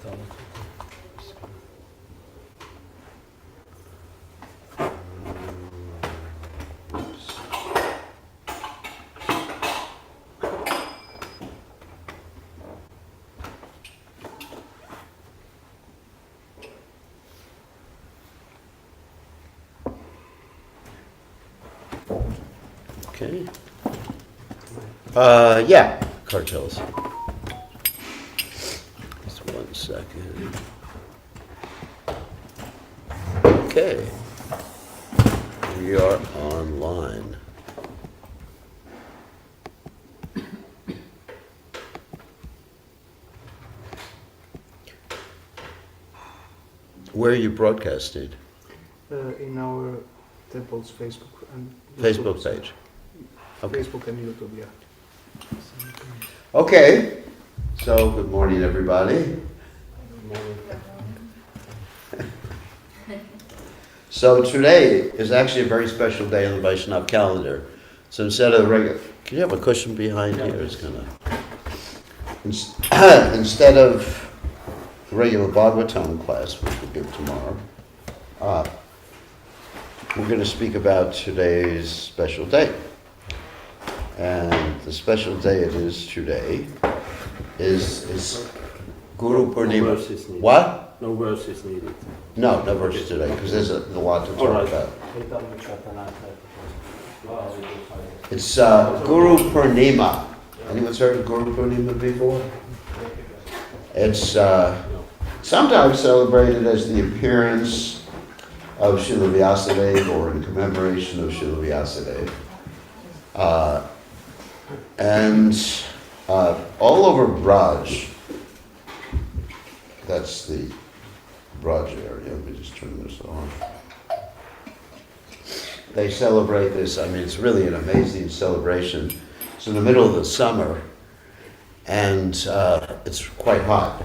Okay. Yeah, cartels. Just 1 second. Okay. We are online. Where are you broadcasting? In our temple's Facebook and Facebook YouTube. page. Okay. Facebook and YouTube, yeah. Okay. So, good morning, everybody. So today is actually a very special day on the Vaishnav calendar. So instead of the regular, can you have a cushion behind here? It's gonna. Instead of the regular Bhagavatam class, which we'll give tomorrow, we're going to speak about today's special day. And the special day it is today is Guru Purnima. What? No verse is needed. No verses today, because there's a lot to talk about. It's Guru Purnima. Anyone's heard of Guru Purnima before? It's sometimes celebrated as the appearance of Srila Vyasadeva or in commemoration of Srila Vyasadeva. And all over Braj, that's the Braj area. Let me just turn this on. They celebrate this. I mean, it's really an amazing celebration. It's in the middle of the summer, and it's quite hot.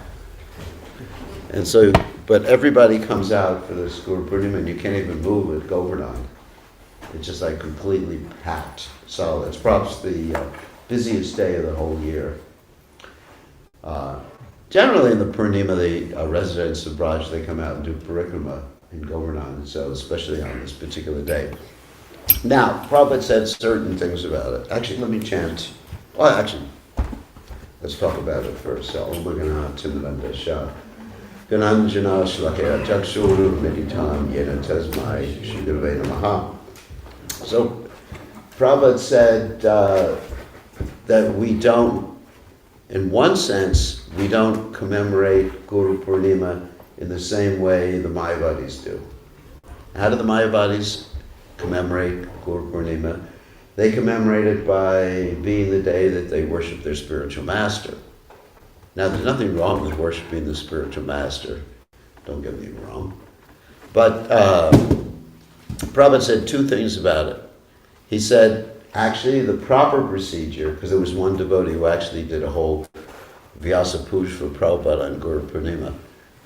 And so, but everybody comes out for this Guru Purnima, and you can't even move at Govardhan. It's just like completely packed. So it's perhaps the busiest day of the whole year. Generally in the Purnima, the residents of Braj, they come out and do parikrama in Govardhan, so especially on this particular day. Now, Prabhupada said certain things about it. Actually, let me chant. Well, actually, let's talk about it first. So, Om Gana Timnanda Shah. Gananjana Shlakaya Jakshuru Meditam Yena Tasmai Shridave Namaha. So, Prabhupada said that we don't, in one sense, we don't commemorate Guru Purnima in the same way the Mayavadis do. How do the Mayavadis commemorate Guru Purnima? They commemorate it by being the day that they worship their spiritual master. Now, there's nothing wrong with worshiping the spiritual master. Don't get me wrong. But Prabhupada said two things about it. He said, actually, the proper procedure, because there was one devotee who actually did a whole Vyasa Puja for Prabhupada on Guru Purnima.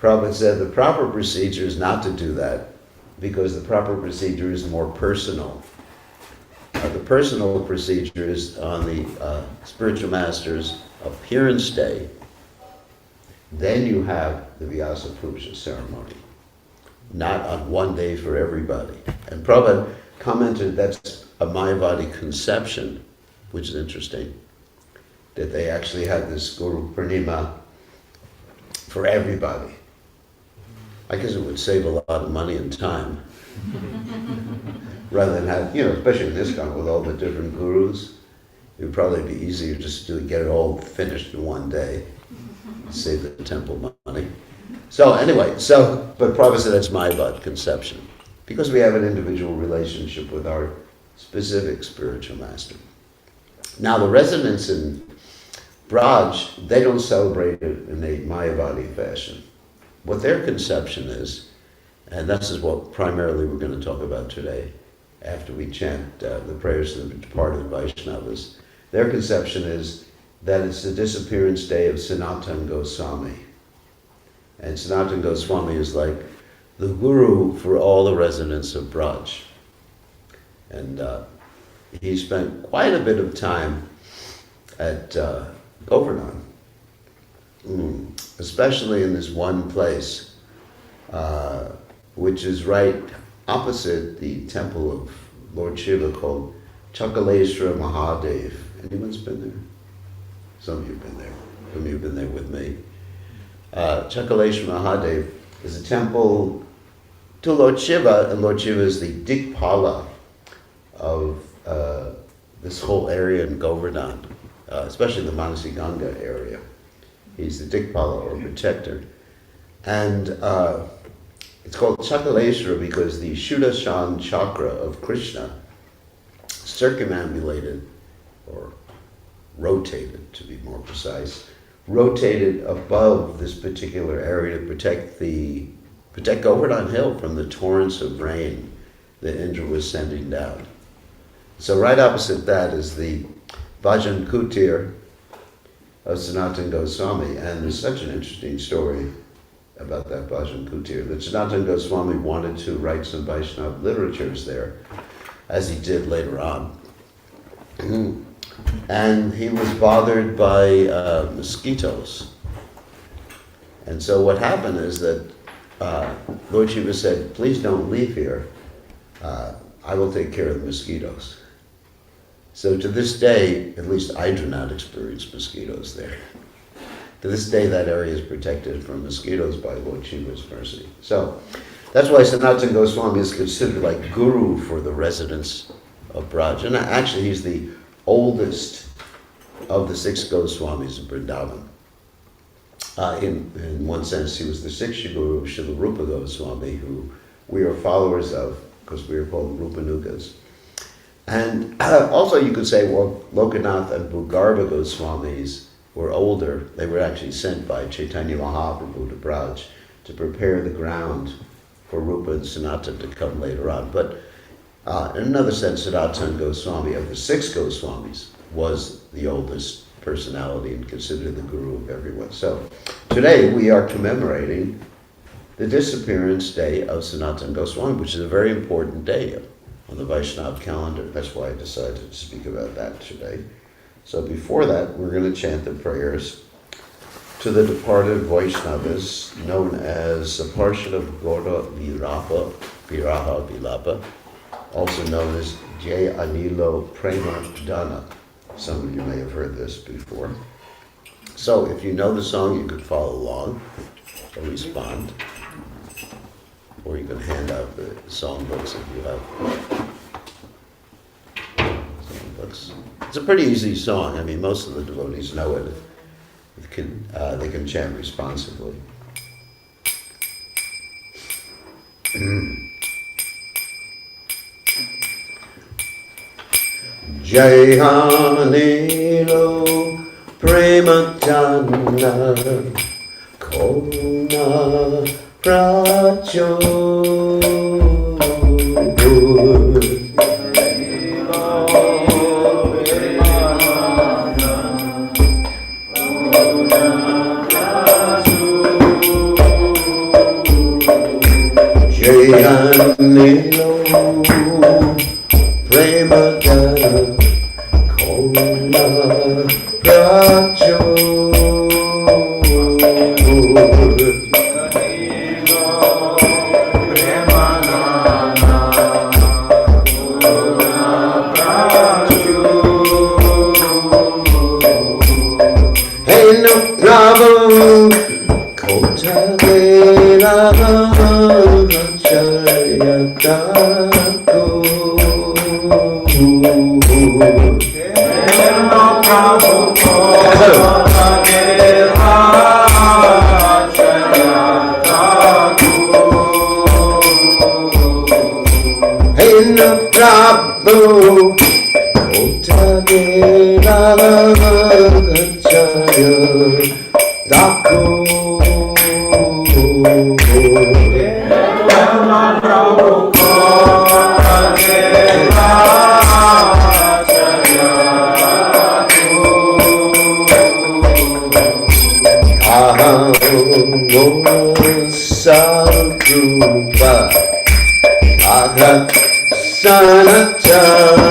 Prabhupada said the proper procedure is not to do that, because the proper procedure is more personal. The personal procedure is on the spiritual master's appearance day. Then you have the Vyasa Puja ceremony, not on one day for everybody. And Prabhupada commented that's a Mayavadi conception, which is interesting, that they actually had this Guru Purnima for everybody. I guess it would save a lot of money and time. Rather than have, especially in this kind with all the different gurus, it would probably be easier just to get it all finished in one day, save the temple money. So anyway, but Prabhupada said that's Mayavad conception, because we have an individual relationship with our specific spiritual master. Now the residents in Braj, they don't celebrate it in a Mayavadi fashion. What their conception is, and this is what primarily we're going to talk about today, after we chant the prayers of the departed Vaishnavas, their conception is that it's the disappearance day of Sanatana Goswami. And Sanatana Goswami is like the guru for all the residents of Braj. And he spent quite a bit of time at Govardhan. especially in this one place, which is right opposite the temple of Lord Shiva called Chakaleshwara Mahadev. Anyone's been there? Some of you have been there. Some of you have been there with me. Chakaleshwara Mahadev is a temple to Lord Shiva, and Lord Shiva is the Dikpala of this whole area in Govardhan, especially the Manasi Ganga area. He's the Dikpala, or protector. And it's called Chakaleshwara because the Shuddhashan chakra of Krishna circumambulated, or rotated to be more precise, rotated above this particular area to protect Govardhan Hill from the torrents of rain that Indra was sending down. So right opposite that is the Bhajan Kutir of Sanatana Goswami, and there's such an interesting story about that Bhajan Kutir that Sanatana Goswami wanted to write some Vaishnava literatures there, as he did later on. And he was bothered by mosquitoes. And so what happened is that Lord Shiva said, please don't leave here. I will take care of the mosquitoes. So to this day, at least I do not experience mosquitoes there. To this day, that area is protected from mosquitoes by Lord Shiva's mercy. So that's why Sanatana Goswami is considered like guru for the residents of Braj. And actually, he's the oldest of the 6 Goswamis of Vrindavan. In one sense, he was the 6th guru of Srila Rupa Goswami, who we are followers of, because we are called Rupanugas. And also you could say, well, Lokanath and Bhugarva Goswamis were older. They were actually sent by Chaitanya Mahaprabhu to Braj to prepare the ground for Rupa and Sanatana to come later on. But in another sense, Sanatana Goswami of the 6 Goswamis was the oldest personality and considered the guru of everyone. So today we are commemorating the disappearance day of Sanatana Goswami, which is a very important day on the Vaishnava calendar. That's why I decided to speak about that today. So before that, we're going to chant the prayers to the departed Vaishnavas, known as a portion of Gaura Viraha Vilapa, also known as Jay Anilo Prema Dana. Some of you may have heard this before. So if you know the song, you could follow along or respond. Or you can hand out the songbooks if you have songbooks. It's a pretty easy song. I mean, most of the devotees know it. They can chant responsively. Jai Hanilo Prema Jana Kona Pracho Jayanilo Prema Jana Kona Pracho Sanatana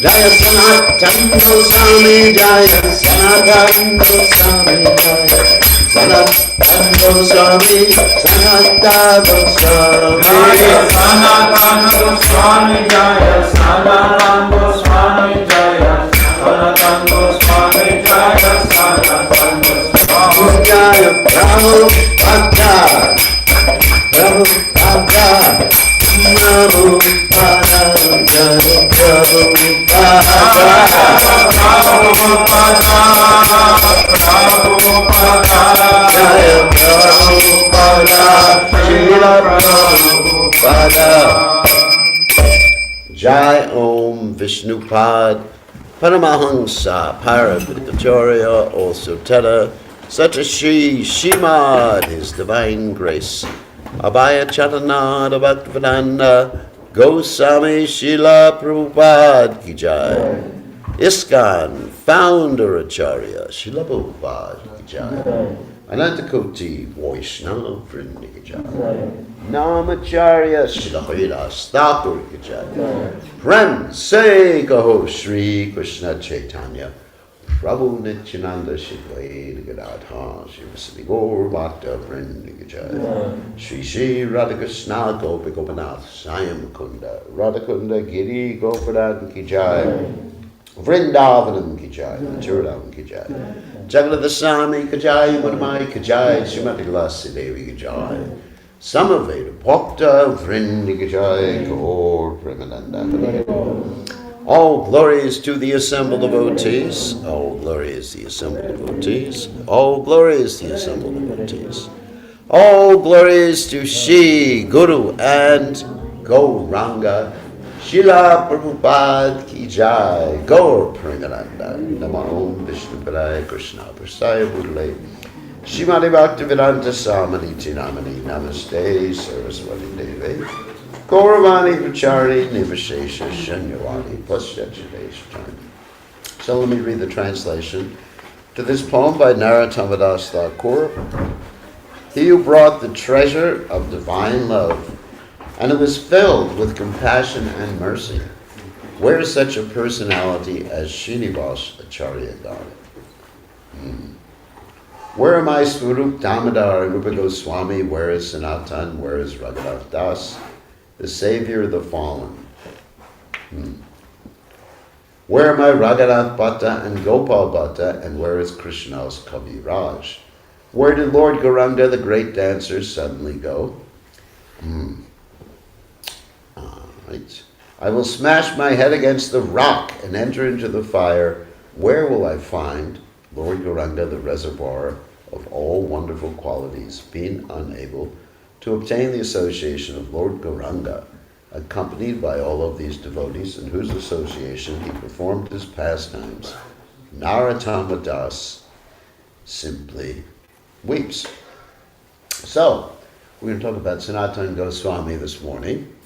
Jaya Sanatana Goswami, Jaya Sanatana Goswami, Jaya Sanatana Goswami, Sanatana Goswami, Jaya Sanatana Goswami, Jaya Sanatana Goswami, Jaya Sanatana Goswami, Jaya Sanatana Goswami, Jaya Prabhupada, Prabhupada, Prabhupada, Jaya Jai Om Vishnupad Paramahansa Parabhikacharya also Teta Satashi Shimad, His Divine Grace Abhaya Charanada Bhaktivedanta Goswami Srila Prabhupada Ki Jai. ISKCON Founder Acharya Srila Prabhupada Ki Jai. Anantakoti Vaishnava Vrinda Ki Jai. Namacharya Srila Haridas Thakur Ki Jai. Prem Se Kaho Shri Krishna Chaitanya Prabhu Nityananda Shri Advaita Gadadhar Shri Vasudeva Gaur Bhakta Vrinda Ki Jai. Shri Shri Radhakrishna Gopi Gopinath Swayam Kunda Radhakunda Giri Govardhan Ki Jai. Vrindavanam Ki Jai, Mathuram Ki Jai, Jagadasami Ki Jai, Madhumai Ki Jai, Srimati Lasi Devi Ki Jai, Samaveda Bhakta Vrindi Ki Jai, Gaur Premananda. All glories to the assembled devotees, all glories the assembled devotees, all glories the assembled devotees, all glories to Shri Guru and Gauranga Shila Prabhupada ki jai, Gaur Prangananda, Namo Vishnu Padaya Krishna Prasaya Budale, Shimati Bhaktivedanta Samaniti Namani Namaste Saraswati Devi, Gauravani Vachari Nivashesha Shanyavani Pasyachadesha. So let me read the translation to this poem by Narottam Thakur. He who brought the treasure of divine love, and it was filled with compassion and mercy. Where is such a personality as Srinivas Acharya God? Where am I, Swarup Damodar, Rupa Goswami? Where is Sanatana? Where is Raghunath Das, the savior of the fallen? Where am I, Raghunath Bhatta and Gopal Bhatta? And where is Krishna's Kavi Raj? Where did Lord Gauranga, the great dancer, suddenly go? Right. I will smash my head against the rock and enter into the fire. Where will I find Lord Gauranga, the reservoir of all wonderful qualities, being unable to obtain the association of Lord Gauranga, accompanied by all of these devotees, in whose association he performed his pastimes? Narottama Das simply weeps. So, we're going to talk about Sanatana Goswami this morning.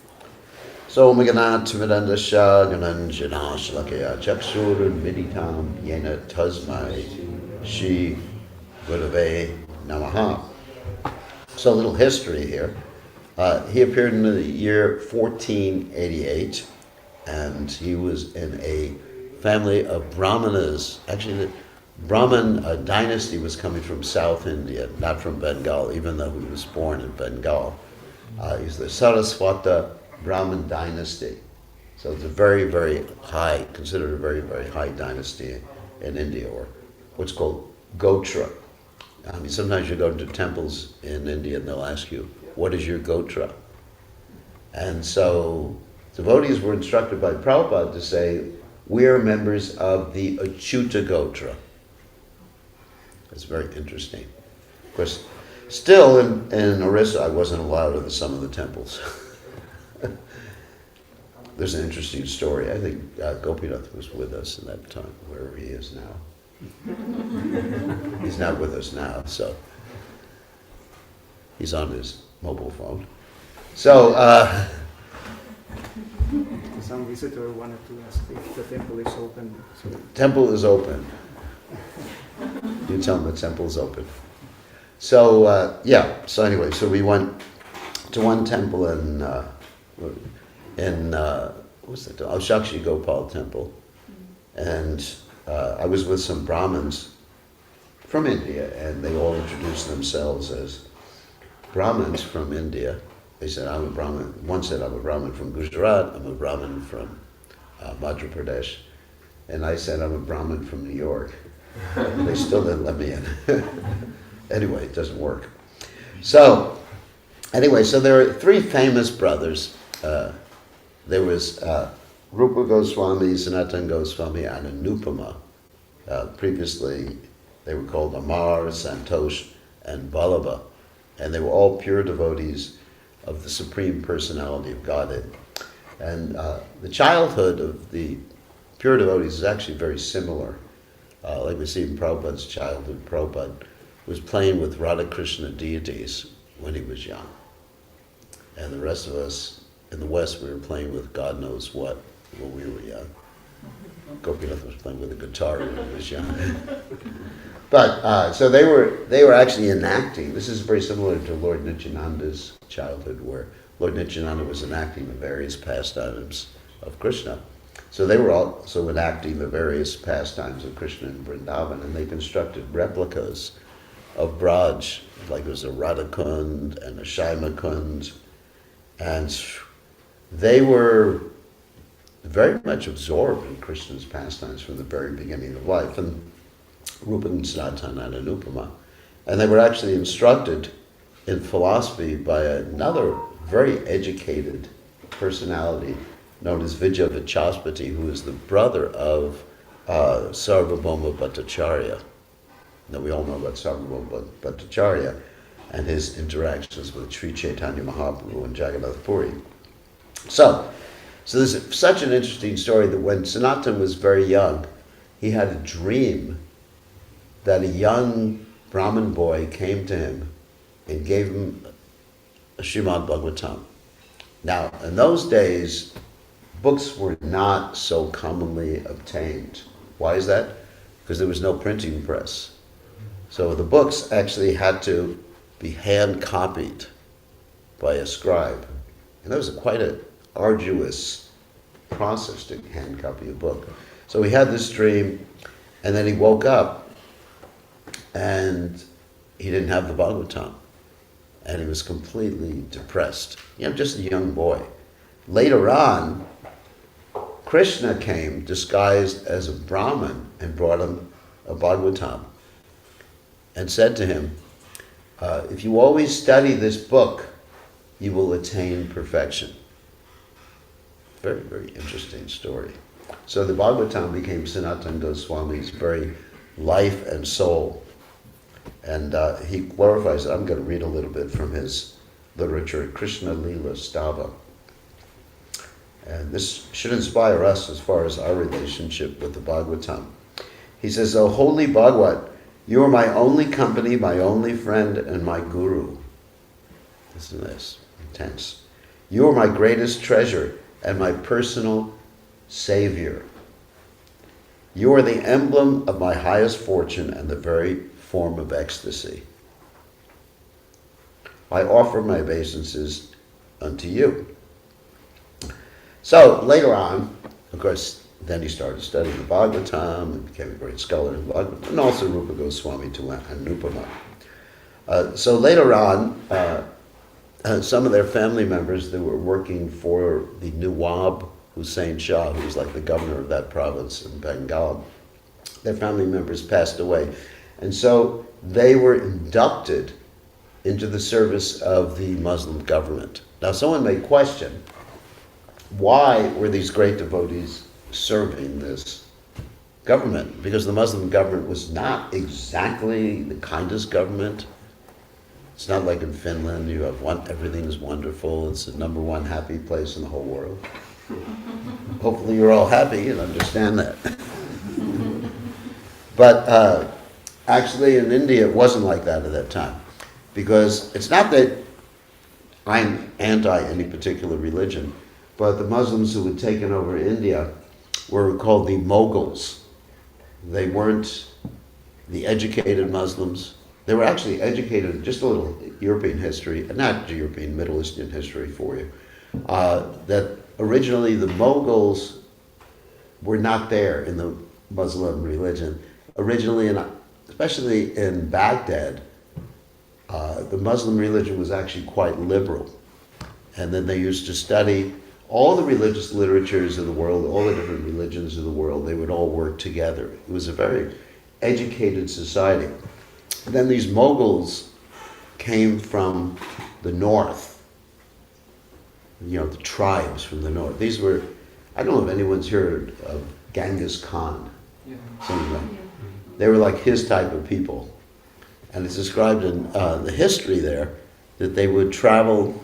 So, Meganat Vidandasha Gananjana Shlakaya Chakshur Viditam Yena Tasmai Shi Gurave Namaha. So, a little history here. He appeared in the year 1488, and he was in a family of Brahmanas. Actually, the Brahmin dynasty was coming from South India, not from Bengal, even though he was born in Bengal. He's the Saraswata Brahmin dynasty. So it's a very, very high, considered a very, very high dynasty in India, or what's called Gotra. I mean, sometimes you go to temples in India and they'll ask you, what is your Gotra? And so devotees were instructed by Prabhupada to say, we are members of the Achyuta Gotra. It's very interesting. Of course, still in Orissa, I wasn't allowed in some of the temples. There's an interesting story. I think Gopinath was with us in that time, wherever he is now. He's not with us now, so he's on his mobile phone. So, Some visitor wanted to ask if the temple is open. So temple is open. You tell them the temple is open. So, so anyway, so we went to one temple in what's that? Shakshi Gopal temple, and I was with some Brahmins from India, and they all introduced themselves as Brahmins from India. They said, I'm a Brahmin. One said, I'm a Brahmin from Gujarat. I'm a Brahmin from Madhya Pradesh. And I said, I'm a Brahmin from New York. They still didn't let me in. Anyway, it doesn't work. So, so there are three famous brothers. There was Rupa Goswami, Sanatana Goswami, and Anupama. Previously, they were called Amar, Santosh, and Vallabha. And they were all pure devotees of the Supreme Personality of Godhead. And the childhood of the pure devotees is actually very similar. Like we see in Prabhupada's childhood, Prabhupada was playing with Radha Krishna deities when he was young. And the rest of us in the West, we were playing with God knows what when we were young. Gopinath was playing with a guitar when he was young. But, so they were actually enacting. This is very similar to Lord Nityananda's childhood, where Lord Nityananda was enacting the various pastimes of Krishna. So they were also enacting the various pastimes of Krishna in Vrindavan, and they constructed replicas of Braj, like there's a Radhakund and a Shaimakund, and they were very much absorbed in Krishna's pastimes from the very beginning of life, and Rupa and Sanatana and Anupama. And they were actually instructed in philosophy by another very educated personality known as Vijaya Vachaspati, who is the brother of Sarvabhauma Bhattacharya. Now we all know about Sarvabhauma Bhattacharya and his interactions with Sri Chaitanya Mahaprabhu and Jagannath Puri. So, So there's such an interesting story that when Sanatana was very young, he had a dream that a young Brahmin boy came to him and gave him a Srimad Bhagavatam. Now, in those days, books were not so commonly obtained. Why is that? Because there was no printing press. So the books actually had to be hand copied by a scribe. And that was quite an arduous process to hand copy a book. So he had this dream, and then he woke up, and he didn't have the Bhagavatam. And he was completely depressed. Just a young boy. Later on, Krishna came disguised as a Brahmin and brought him a Bhagavatam and said to him, if you always study this book, you will attain perfection. Very, very interesting story. So the Bhagavatam became Sanatana Goswami's very life and soul. And he glorifies it. I'm going to read a little bit from his literature, Krishna Lila Stava. And this should inspire us as far as our relationship with the Bhagavatam. He says, "O holy Bhagavat, you are my only company, my only friend, and my guru." Listen to this, intense. "You are my greatest treasure and my personal savior. You are the emblem of my highest fortune and the very form of ecstasy. I offer my obeisances unto you." So later on, of course, then he started studying the Bhagavatam and became a great scholar in Bhagavatam, and also Rupa Goswami to Anupama. So later on, some of their family members that were working for the Nawab Hussain Shah, who was like the governor of that province in Bengal, their family members passed away. And so they were inducted into the service of the Muslim government. Now someone may question, why were these great devotees serving this government? Because the Muslim government was not exactly the kindest government. It's not like in Finland, you have everything's wonderful, it's the number one happy place in the whole world. Hopefully you're all happy and understand that. But actually in India it wasn't like that at that time. Because it's not that I'm anti any particular religion, but the Muslims who had taken over India were called the Mughals. They weren't the educated Muslims. They were actually educated, just a little European history, not European, Middle Eastern history for you, that originally the Mughals were not there in the Muslim religion. Originally, especially in Baghdad, the Muslim religion was actually quite liberal. And then they used to study all the religious literatures of the world, all the different religions of the world. They would all work together. It was a very educated society. And then these Mughals came from the north, the tribes from the north. These were, I don't know if anyone's heard of Genghis Khan. Yeah. Some of them. They were like his type of people. And it's described in the history there that they would travel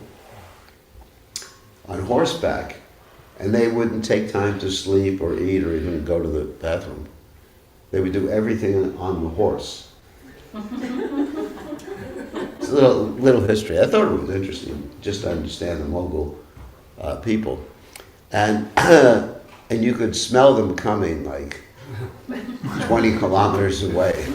on horseback and they wouldn't take time to sleep or eat or even go to the bathroom. They would do everything on the horse. It's a little history. I thought it was interesting just to understand the Mughal people. And you could smell them coming like 20 kilometers away.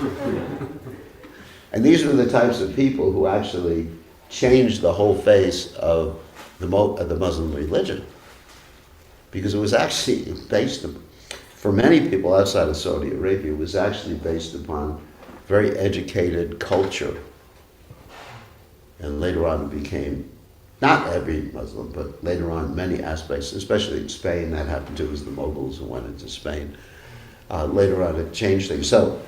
And these were the types of people who actually changed the whole face of the Muslim religion. Because it was actually based, for many people outside of Saudi Arabia, it was actually based upon very educated culture. And later on it became, not every Muslim, but later on many aspects, especially in Spain, that happened to was the Mughals who went into Spain. Later on it changed things. So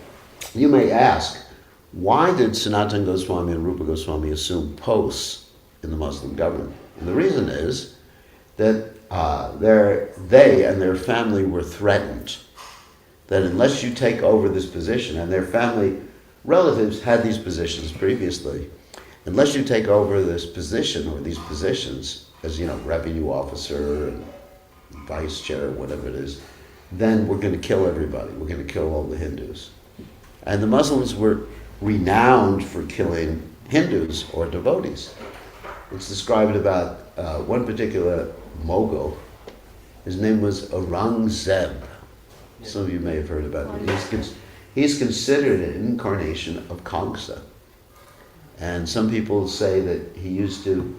you may ask, why did Sanatana Goswami and Rupa Goswami assume posts in the Muslim government? And the reason is that they and their family were threatened that unless you take over this position, and their family relatives had these positions previously, unless you take over this position or these positions as revenue officer and vice chair, whatever it is, then we're going to kill everybody. We're going to kill all the Hindus. And the Muslims were renowned for killing Hindus or devotees. It's described about one particular Mughal. His name was Aurangzeb. Some of you may have heard about him. He's considered an incarnation of Kamsa. And some people say that he used to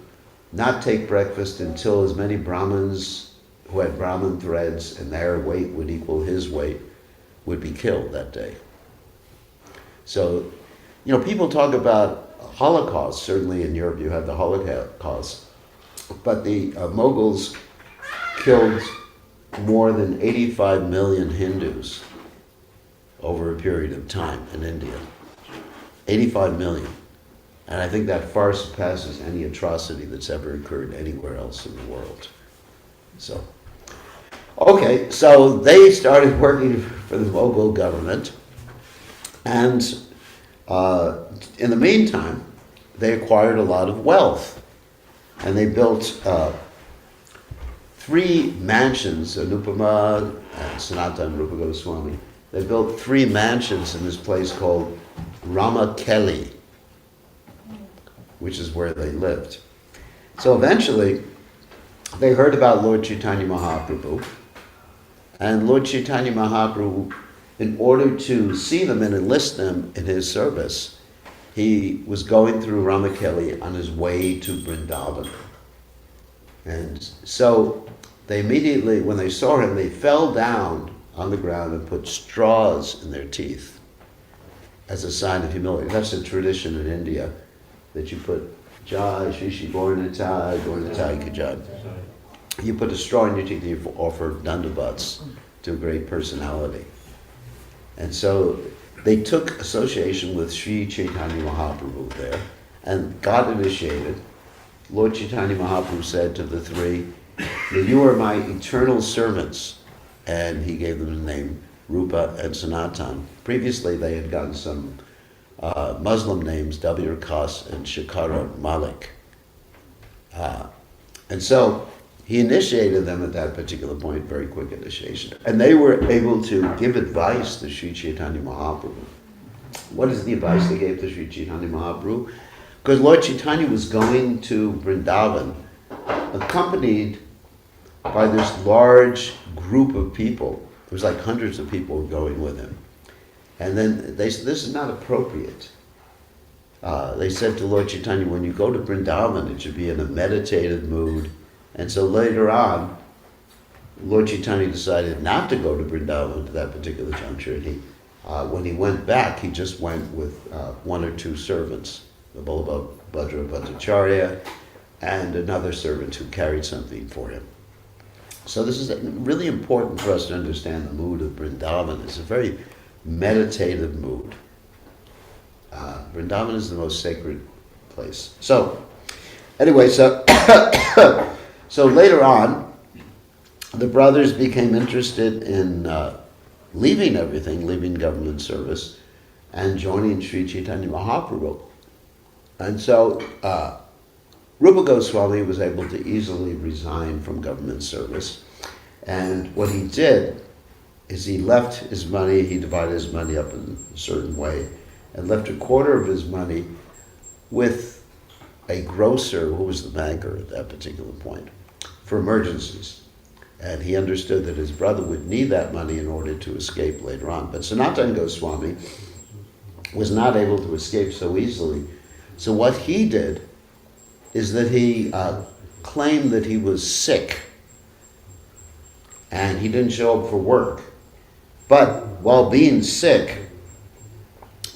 not take breakfast until as many Brahmins who had Brahmin threads and their weight would equal his weight would be killed that day. So, people talk about Holocaust. Certainly in Europe you have the Holocaust. But the Mughals killed more than 85 million Hindus over a period of time in India. 85 million. And I think that far surpasses any atrocity that's ever occurred anywhere else in the world. So, okay, so they started working for the Mughal government, and in the meantime, they acquired a lot of wealth, and they built 3 mansions, Anupama and Sanatana Rupa Goswami. They built 3 mansions in this place called Ramakeli, which is where they lived. So eventually, they heard about Lord Chaitanya Mahaprabhu, and Lord Chaitanya Mahaprabhu, in order to see them and enlist them in his service, he was going through Ramakeli on his way to Vrindavan. And so they immediately, when they saw him, they fell down on the ground and put straws in their teeth as a sign of humility. That's a tradition in India, that you put Jai, Shishi, Gornatai Kajad. You put a straw in your teeth and you offer dandavats to a great personality. And so they took association with Sri Chaitanya Mahaprabhu there and got initiated. Lord Chaitanya Mahaprabhu said to the 3, that you are my eternal servants. And he gave them the name Rupa and Sanatan. Previously they had gotten some Muslim names, Dabir Khas and Shakara Malik. And so he initiated them at that particular point, very quick initiation. And they were able to give advice to Sri Chaitanya Mahaprabhu. What is the advice they gave to Sri Chaitanya Mahaprabhu? Because Lord Chaitanya was going to Vrindavan, accompanied by this large group of people. It was like hundreds of people going with him. And then they said, this is not appropriate. They said to Lord Chaitanya, when you go to Vrindavan, it should be in a meditative mood. And so later on, Lord Chaitanya decided not to go to Vrindavan at that particular juncture. And he, when he went back, he just went with 1 or 2 servants, the Balabhadra Bhattacharya and another servant who carried something for him. So this is really important for us to understand the mood of Vrindavan. It's a very meditative mood. Vrindavan is the most sacred place. So, anyway, so later on, the brothers became interested in leaving everything, leaving government service, and joining Sri Chaitanya Mahaprabhu. And so, Rupa Goswami was able to easily resign from government service. And what he did is he left his money, he divided his money up in a certain way, and left a quarter of his money with a grocer who was the banker at that particular point for emergencies. And he understood that his brother would need that money in order to escape later on. But Sanatana Goswami was not able to escape so easily. So what he did is that he claimed that he was sick and he didn't show up for work. But while being sick,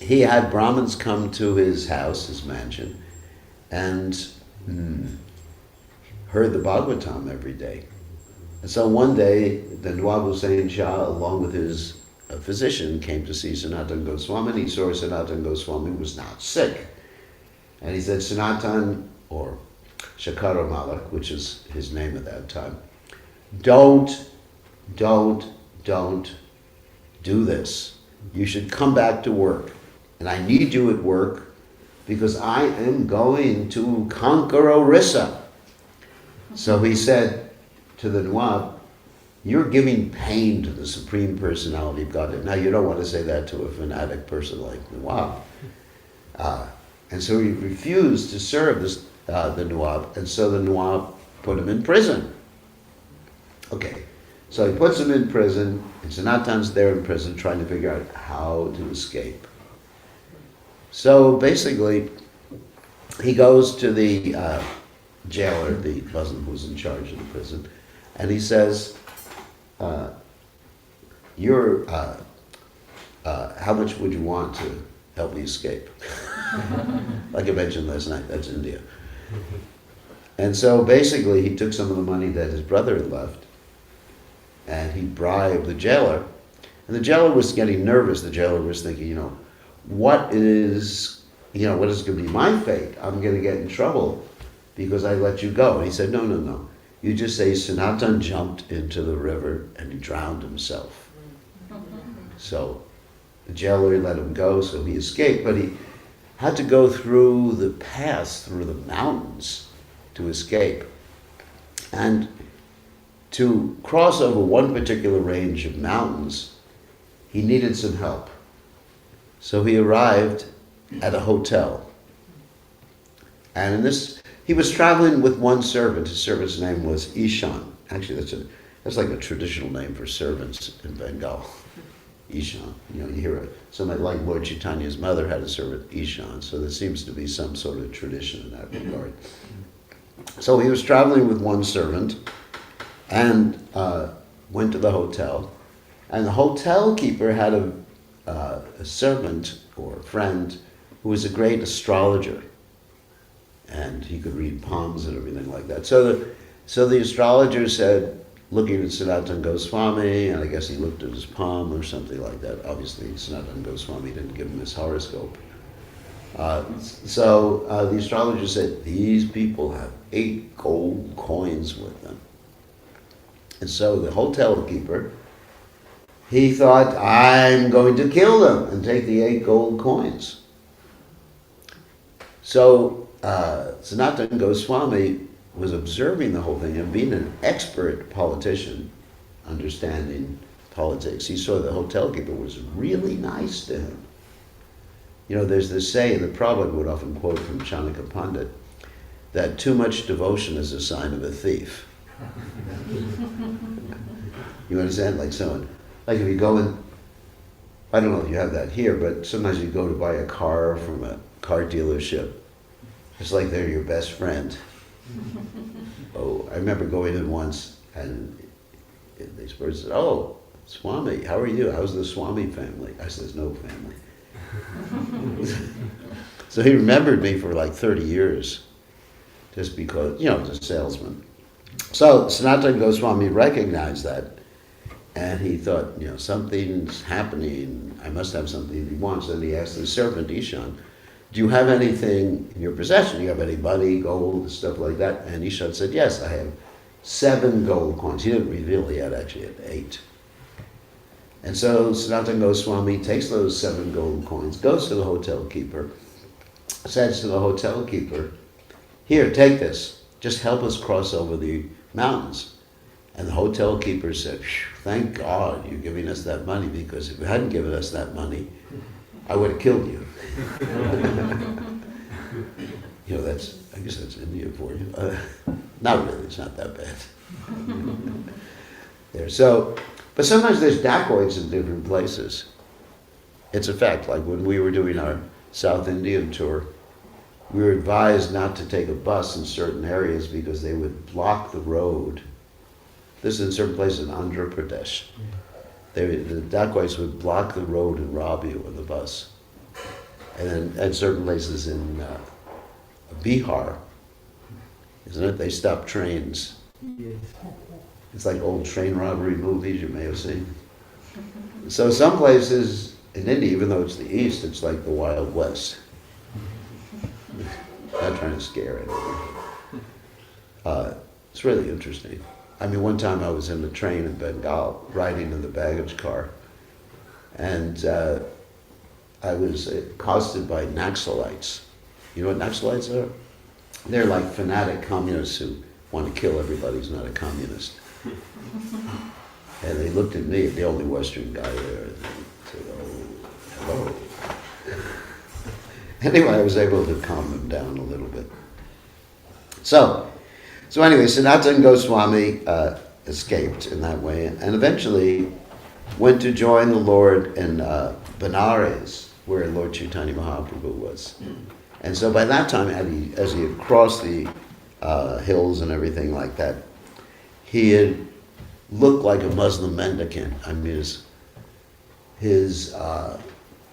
he had Brahmins come to his house, his mansion, and heard the Bhagavatam every day. And so one day, the Nawab Hussain Shah, along with his physician, came to see Sanatana Goswami, and he saw Sanatana Goswami was not sick. And he said, Sanatan, or Shakara Malik, which is his name at that time, don't do this. You should come back to work. And I need you at work because I am going to conquer Orissa. So he said to the Nawab, you're giving pain to the Supreme Personality of Godhead. Now, you don't want to say that to a fanatic person like Nawab. And so he refused to serve the Nawab, and so the Nawab put him in prison. Okay, so he puts him in prison, and Sanatana's there in prison trying to figure out how to escape. So basically, he goes to the jailer, the Muslim who's in charge of the prison, and he says, how much would you want to help me escape? Like I mentioned last night, that's India. And so basically he took some of the money that his brother had left and he bribed the jailer. And the jailer was getting nervous. The jailer was thinking, what is going to be my fate? I'm going to get in trouble because I let you go. And he said, no. You just say Sanatana jumped into the river and he drowned himself. So the jailer let him go, so he escaped, but he had to go through the pass, through the mountains to escape. And to cross over one particular range of mountains, he needed some help. So he arrived at a hotel. And in this, he was traveling with one servant. His servant's name was Ishan. Actually, that's like a traditional name for servants in Bengal. Ishan. You hear somebody like Lord Chaitanya's mother had a servant, Ishan. So there seems to be some sort of tradition in that regard. So he was traveling with one servant and went to the hotel. And the hotel keeper had a servant or a friend who was a great astrologer. And he could read palms and everything like that. So the astrologer said, looking at Sanatana Goswami, and I guess he looked at his palm or something like that. Obviously, Sanatana Goswami didn't give him his horoscope. So the astrologer said, these people have 8 gold coins with them. And so the hotel keeper, he thought, I'm going to kill them and take the 8 gold coins. So Sanatana Goswami was observing the whole thing and being an expert politician, understanding politics. He saw the hotel keeper was really nice to him. There's this saying that Prabhupada would often quote from Chanakya Pandit, that too much devotion is a sign of a thief. You understand? Like if you go in, I don't know if you have that here, but sometimes you go to buy a car from a car dealership. It's like they're your best friend. Oh, I remember going in once and this person said, oh, Swami, how are you? How's the Swami family? I said, there's no family. So he remembered me for like 30 years, just because, as a salesman. So Sanatana Goswami recognized that, and he thought, something's happening. I must have something he wants. And he asked the servant, Ishan, do you have anything in your possession? Do you have any money, gold, stuff like that? And Ishan said, yes, I have 7 gold coins. He didn't reveal he had 8. And so Sanatana Goswami takes those 7 gold coins, goes to the hotel keeper, says to the hotel keeper, here, take this. Just help us cross over the mountains. And the hotel keeper said, thank God you're giving us that money, because if you hadn't given us that money, I would have killed you. I guess that's India for you. Not really, it's not that bad. But sometimes there's dacoits in different places. It's a fact, like when we were doing our South Indian tour, we were advised not to take a bus in certain areas because they would block the road. This is in certain places in Andhra Pradesh. The dacoits would block the road and rob you on the bus. And then at certain places in Bihar, isn't it? They stop trains. Yes. It's like old train robbery movies you may have seen. So some places in India, even though it's the East, it's like the Wild West. Not trying to scare anyone. It's really interesting. I mean, one time I was in the train in Bengal, riding in the baggage car, and I was accosted by Naxalites. You know what Naxalites are? They're like fanatic communists who want to kill everybody who's not a communist. And they looked at me, the only Western guy there, and they said, oh, hello. Anyway, I was able to calm them down a little bit. So anyway, Sanatana Goswami escaped in that way, and eventually went to join the Lord in Benares, where Lord Chaitanya Mahaprabhu was. And so by that time, as he had crossed the hills and everything like that, he had looked like a Muslim mendicant. I mean, his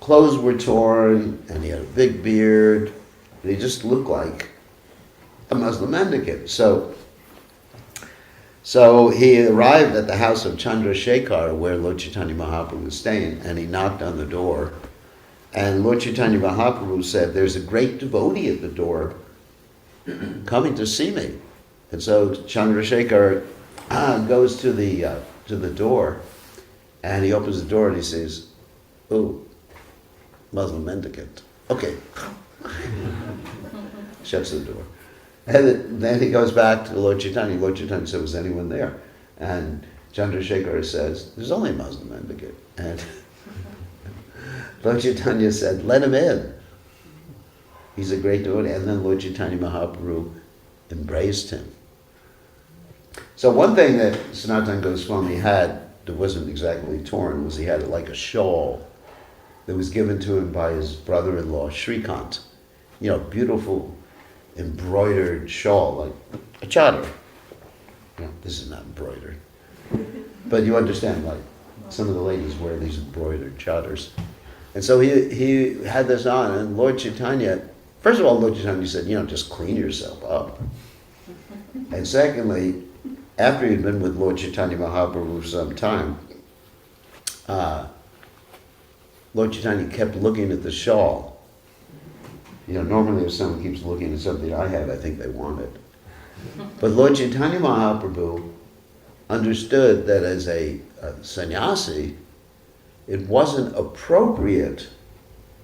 clothes were torn, and he had a big beard, and he just looked like a Muslim mendicant. So he arrived at the house of Chandrasekhar, where Lord Chaitanya Mahaprabhu was staying, and he knocked on the door. And Lord Chaitanya Mahaprabhu said, there's a great devotee at the door coming to see me. And so Chandrasekhar goes to the door, and he opens the door and he says, oh, Muslim mendicant. Okay. Shuts the door. And then he goes back to Lord Chaitanya. Lord Chaitanya said, was anyone there? And Chandrasekhar says, there's only a Muslim mendicant. And Lord Chaitanya said, let him in. He's a great devotee. And then Lord Chaitanya Mahaprabhu embraced him. So one thing that Sanatana Goswami had that wasn't exactly torn was he had like a shawl that was given to him by his brother-in-law, Shrikant. You know, beautiful embroidered shawl, like a chadar. You know, this is not embroidered. But you understand, like, some of the ladies wear these embroidered chadars. And so he had this on, and Lord Chaitanya, first of all, Lord Chaitanya said, just clean yourself up. And secondly, after he'd been with Lord Chaitanya Mahaprabhu for some time, Lord Chaitanya kept looking at the shawl. Normally if someone keeps looking at something I have, I think they want it. But Lord Chaitanya Mahaprabhu understood that as a sannyasi, it wasn't appropriate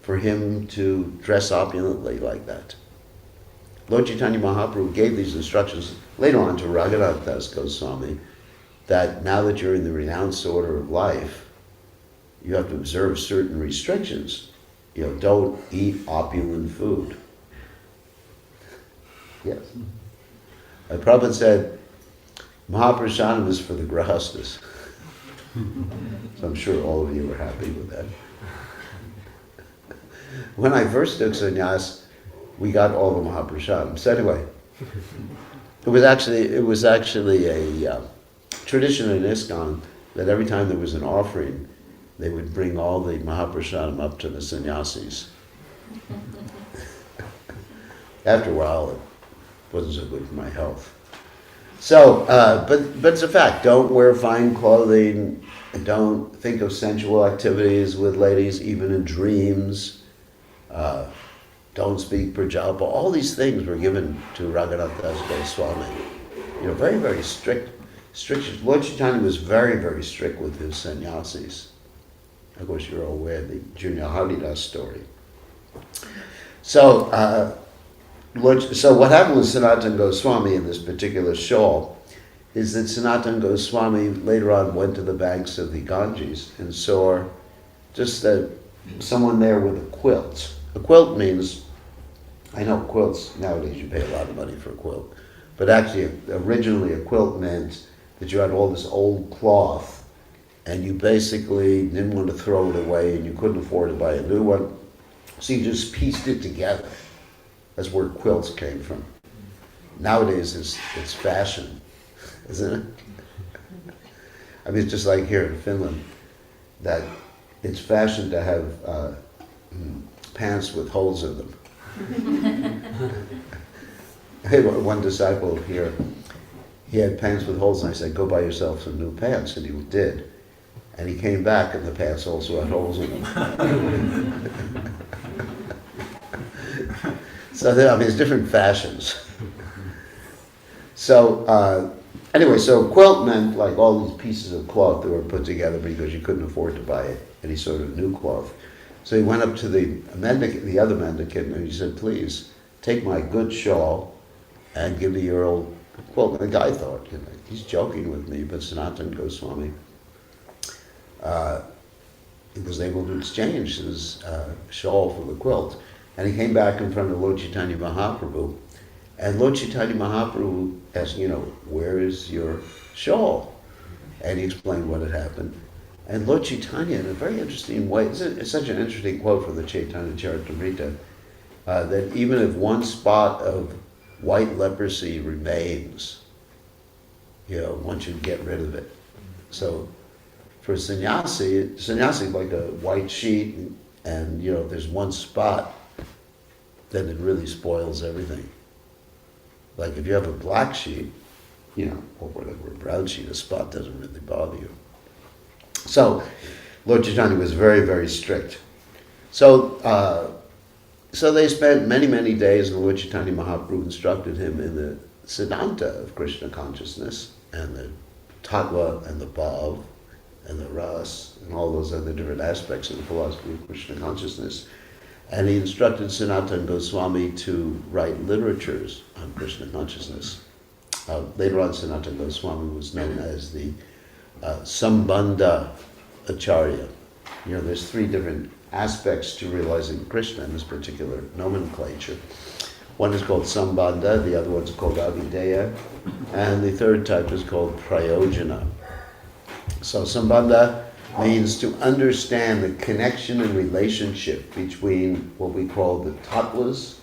for him to dress opulently like that. Lord Chaitanya Mahaprabhu gave these instructions later on to Raghunath Das Goswami that now that you're in the renounced order of life, you have to observe certain restrictions. Don't eat opulent food. Yes. Prabhupada said, Mahaprasadam is for the grahastas. So I'm sure all of you are happy with that. When I first took sannyas, we got all the Mahaprasadam. So anyway, it was actually a tradition in ISKCON that every time there was an offering, they would bring all the Mahaprasadam up to the sannyasis. After a while, it wasn't so good for my health. So, but it's a fact. Don't wear fine clothing. Don't think of sensual activities with ladies, even in dreams. Don't speak Prajapa. All these things were given to Raghunath Das Goswami. Very, very strict. Lord Chaitanya was very, very strict with his sannyasis. Of course, you're all aware of the Junior Haridas story. So what happened with Sanatana Goswami in this particular shawl is that Sanatana Goswami later on went to the banks of the Ganges and saw just someone there with a quilt. A quilt means, I know quilts, nowadays you pay a lot of money for a quilt, but actually originally a quilt meant that you had all this old cloth and you basically didn't want to throw it away and you couldn't afford to buy a new one, so you just pieced it together. That's where quilts came from. Nowadays it's fashion, isn't it? I mean, it's just like here in Finland, that it's fashion to have pants with holes in them. I had one disciple here, he had pants with holes, and I said, go buy yourself some new pants, and he did. And he came back, and the pants also had holes in them. So there's different fashions. So anyway, so quilt meant like all these pieces of cloth that were put together because you couldn't afford to buy any sort of new cloth. So he went up to the other mendicant, and he said, please, take my good shawl and give me your old quilt. And the guy thought, he's joking with me, but Sanatana Goswami he was able to exchange his shawl for the quilt. And he came back in front of Lord Chaitanya Mahaprabhu, and Lord Chaitanya Mahaprabhu asked, where is your shawl? And he explained what had happened. And Lord Chaitanya, in a very interesting way, it's such an interesting quote from the Chaitanya Charitamrita, that even if one spot of white leprosy remains, one should get rid of it. So for sannyasi is like a white sheet, and if there's one spot, then it really spoils everything. Like if you have a black sheet, or whatever, a brown sheet, a spot doesn't really bother you. So Lord Chaitanya was very, very strict. So they spent many, many days, and Lord Chaitanya Mahaprabhu instructed him in the Siddhanta of Krishna consciousness, and the Tattva, and the Bhav, and the Ras, and all those other different aspects of the philosophy of Krishna consciousness. And he instructed Sanatana Goswami to write literatures on Krishna consciousness. Later on, Sanatana Goswami was known as the Sambandha Acharya. There's three different aspects to realizing Krishna in this particular nomenclature. One is called Sambandha, the other one's called Avideya, and the third type is called Prayojana. So Sambandha means to understand the connection and relationship between what we call the tattvas.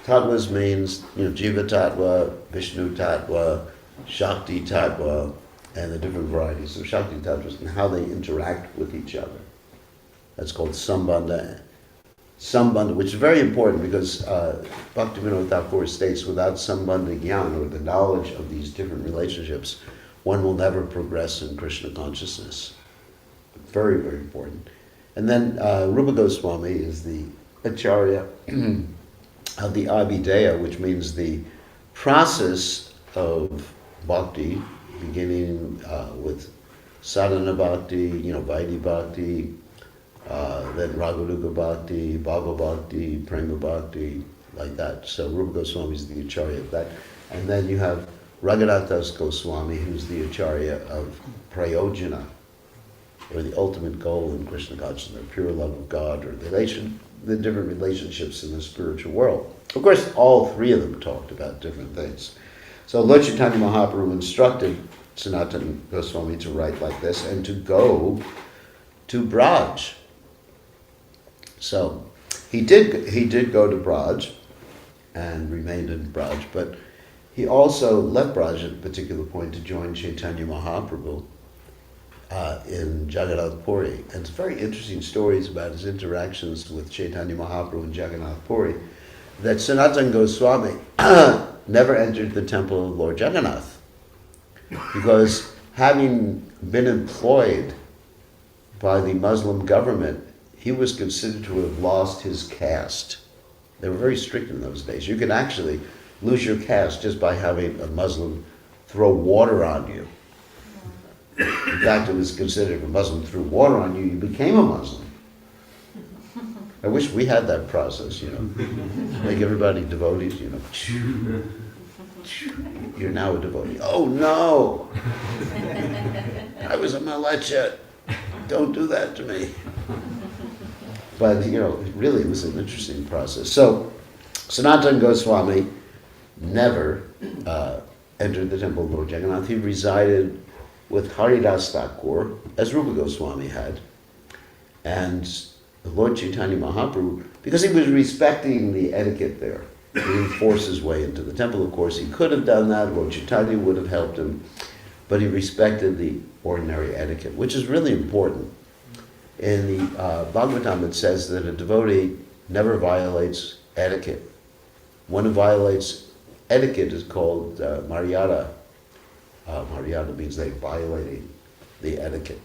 Tattvas means, Jiva Tattva, Vishnu Tattva, Shakti Tattva, and the different varieties of Shakti Tattvas and how they interact with each other. That's called Sambandha. Sambandha, which is very important because Bhaktivinoda Thakur states without Sambandha Gyan, or the knowledge of these different relationships, one will never progress in Krishna consciousness. Very, very important. And then Rupa Goswami is the Acharya of the Abhideya, which means the process of bhakti, beginning with sadhana bhakti, Vaidhi bhakti, then Raganuga bhakti, Bhava bhakti, Prema bhakti, like that. So Rupa Goswami is the Acharya of that. And then you have Raghunathas Goswami, who's the Acharya of Prayojana, or the ultimate goal in Krishna consciousness, or pure love of God, or the different relationships in the spiritual world. Of course, all three of them talked about different things. So Lord Chaitanya Mahaprabhu instructed Sanatana Goswami to write like this and to go to Braj. So he did go to Braj and remained in Braj, but he also left Braj at a particular point to join Chaitanya Mahaprabhu in Jagannath Puri. And it's very interesting stories about his interactions with Chaitanya Mahaprabhu in Jagannath Puri, that Sanatana Goswami never entered the temple of Lord Jagannath, because having been employed by the Muslim government, he was considered to have lost his caste. They were very strict in those days. You could actually lose your caste just by having a Muslim throw water on you. In fact, it was considered if a Muslim threw water on you, you became a Muslim. I wish we had that process, Make everybody devotees, You're now a devotee. Oh no! I was a Malacha. Don't do that to me. But, really it was an interesting process. So, Sanatana Goswami never entered the temple of Lord Jagannath. He resided with Haridas Thakur, as Rupa Goswami had. And Lord Chaitanya Mahaprabhu, because he was respecting the etiquette there, he didn't force his way into the temple. Of course, he could have done that. Lord Chaitanya would have helped him. But he respected the ordinary etiquette, which is really important. In the Bhagavatam, it says that a devotee never violates etiquette. One who violates etiquette is called Maryada. Maryada means they're violating the etiquette.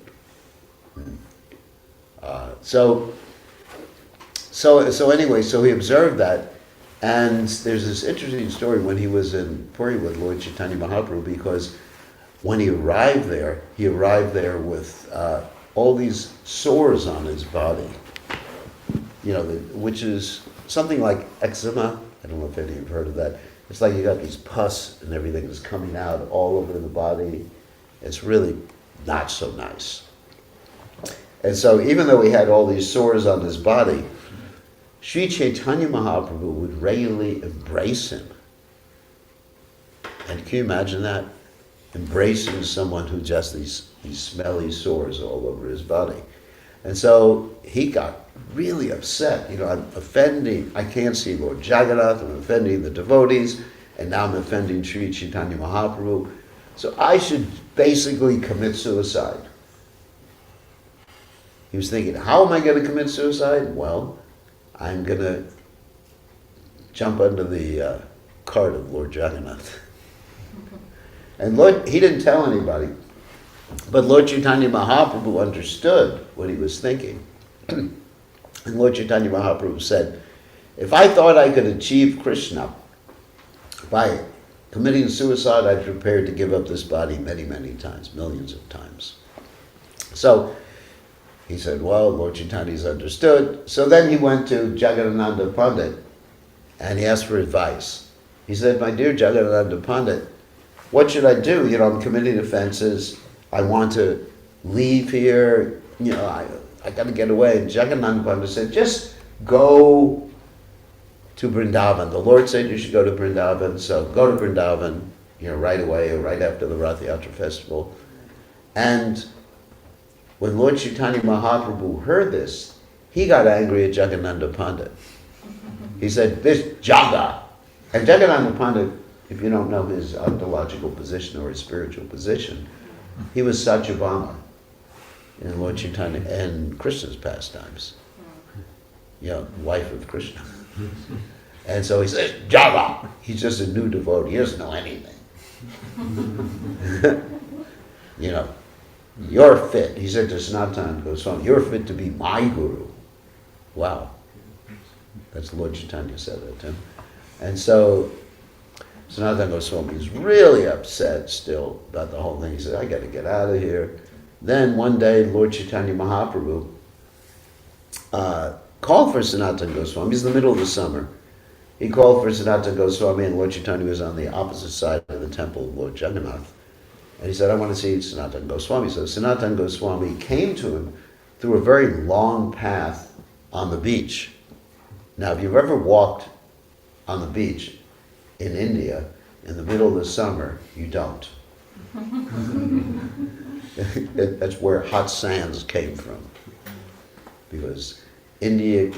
So anyway, so he observed that, and there's this interesting story when he was in Puri with Lord Chaitanya Mahaprabhu, because when he arrived there with all these sores on his body, which is something like eczema. I don't know if any of you have heard of that. It's like you got these pus and everything is coming out all over the body. It's really not so nice. And so even though he had all these sores on his body, Sri Chaitanya Mahaprabhu would regularly embrace him. And can you imagine that? Embracing someone who just these smelly sores all over his body. And so he got really upset. I'm offending, I can't see Lord Jagannath, I'm offending the devotees, and now I'm offending Sri Chaitanya Mahaprabhu. So I should basically commit suicide. He was thinking, how am I going to commit suicide? Well, I'm going to jump under the cart of Lord Jagannath. And he didn't tell anybody, but Lord Chaitanya Mahaprabhu understood what he was thinking. And Lord Chaitanya Mahaprabhu said, if I thought I could achieve Krishna by committing suicide, I'd be prepared to give up this body many, many times, millions of times. So he said, well, Lord Chaitanya's understood. So then he went to Jagadananda Pandit and he asked for advice. He said, my dear Jagadananda Pandit, what should I do? I'm committing offenses. I want to leave here. I got to get away. And Jagadananda Pandit said, just go to Vrindavan. The Lord said you should go to Vrindavan, so go to Vrindavan, right away or right after the Rath Yatra festival. And when Lord Chaitanya Mahaprabhu heard this, he got angry at Jagadananda Pandit. He said, this Jaga. And Jagadananda Pandit, if you don't know his ontological position or his spiritual position, he was Satyabhama in Lord Chaitanya and Krishna's pastimes. Wife of Krishna. And so he says, Jaga. He's just a new devotee. He doesn't know anything. You're fit. He said to Sanatana Goswami, you're fit to be my guru. Wow. That's Lord Chaitanya said that to him. And so Sanatana Goswami is really upset still about the whole thing. He said, I got to get out of here. Then one day, Lord Chaitanya Mahaprabhu called for Sanatana Goswami. It's the middle of the summer. He called for Sanatana Goswami, and Lord Chaitanya was on the opposite side of the temple of Lord Jagannath. And he said, I want to see Sanatana Goswami. So Sanatana Goswami came to him through a very long path on the beach. Now, if you've ever walked on the beach in India in the middle of the summer, you don't. That's where hot sands came from. Because India,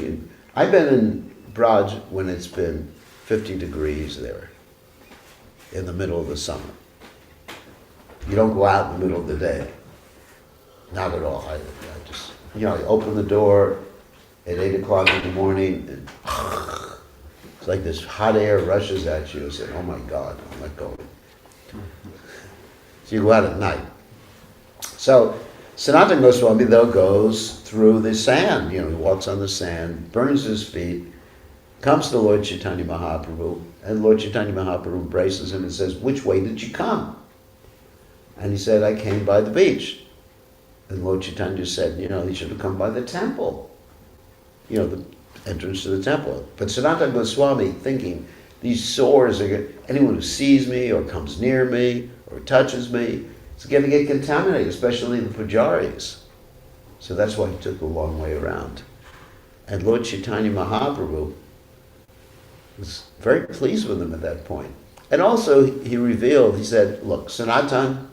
I've been in Braj when it's been 50 degrees there in the middle of the summer. You don't go out in the middle of the day. Not at all. I just, I open the door at 8 o'clock in the morning and it's like this hot air rushes at you. I said, oh my God, I'm not going. So you go out at night. So Sanatana Goswami, though, goes through the sand. He walks on the sand, burns his feet, comes to Lord Chaitanya Mahaprabhu, and Lord Chaitanya Mahaprabhu embraces him and says, which way did you come? And he said, I came by the beach. And Lord Chaitanya said, you should have come by the temple. The entrance to the temple. But Sanatana Goswami thinking, these sores are good. Anyone who sees me or comes near me or touches me, it's going to get contaminated, especially the pujaris. So that's why he took the long way around. And Lord Chaitanya Mahaprabhu was very pleased with him at that point. And also he revealed, he said, look, Sanatan,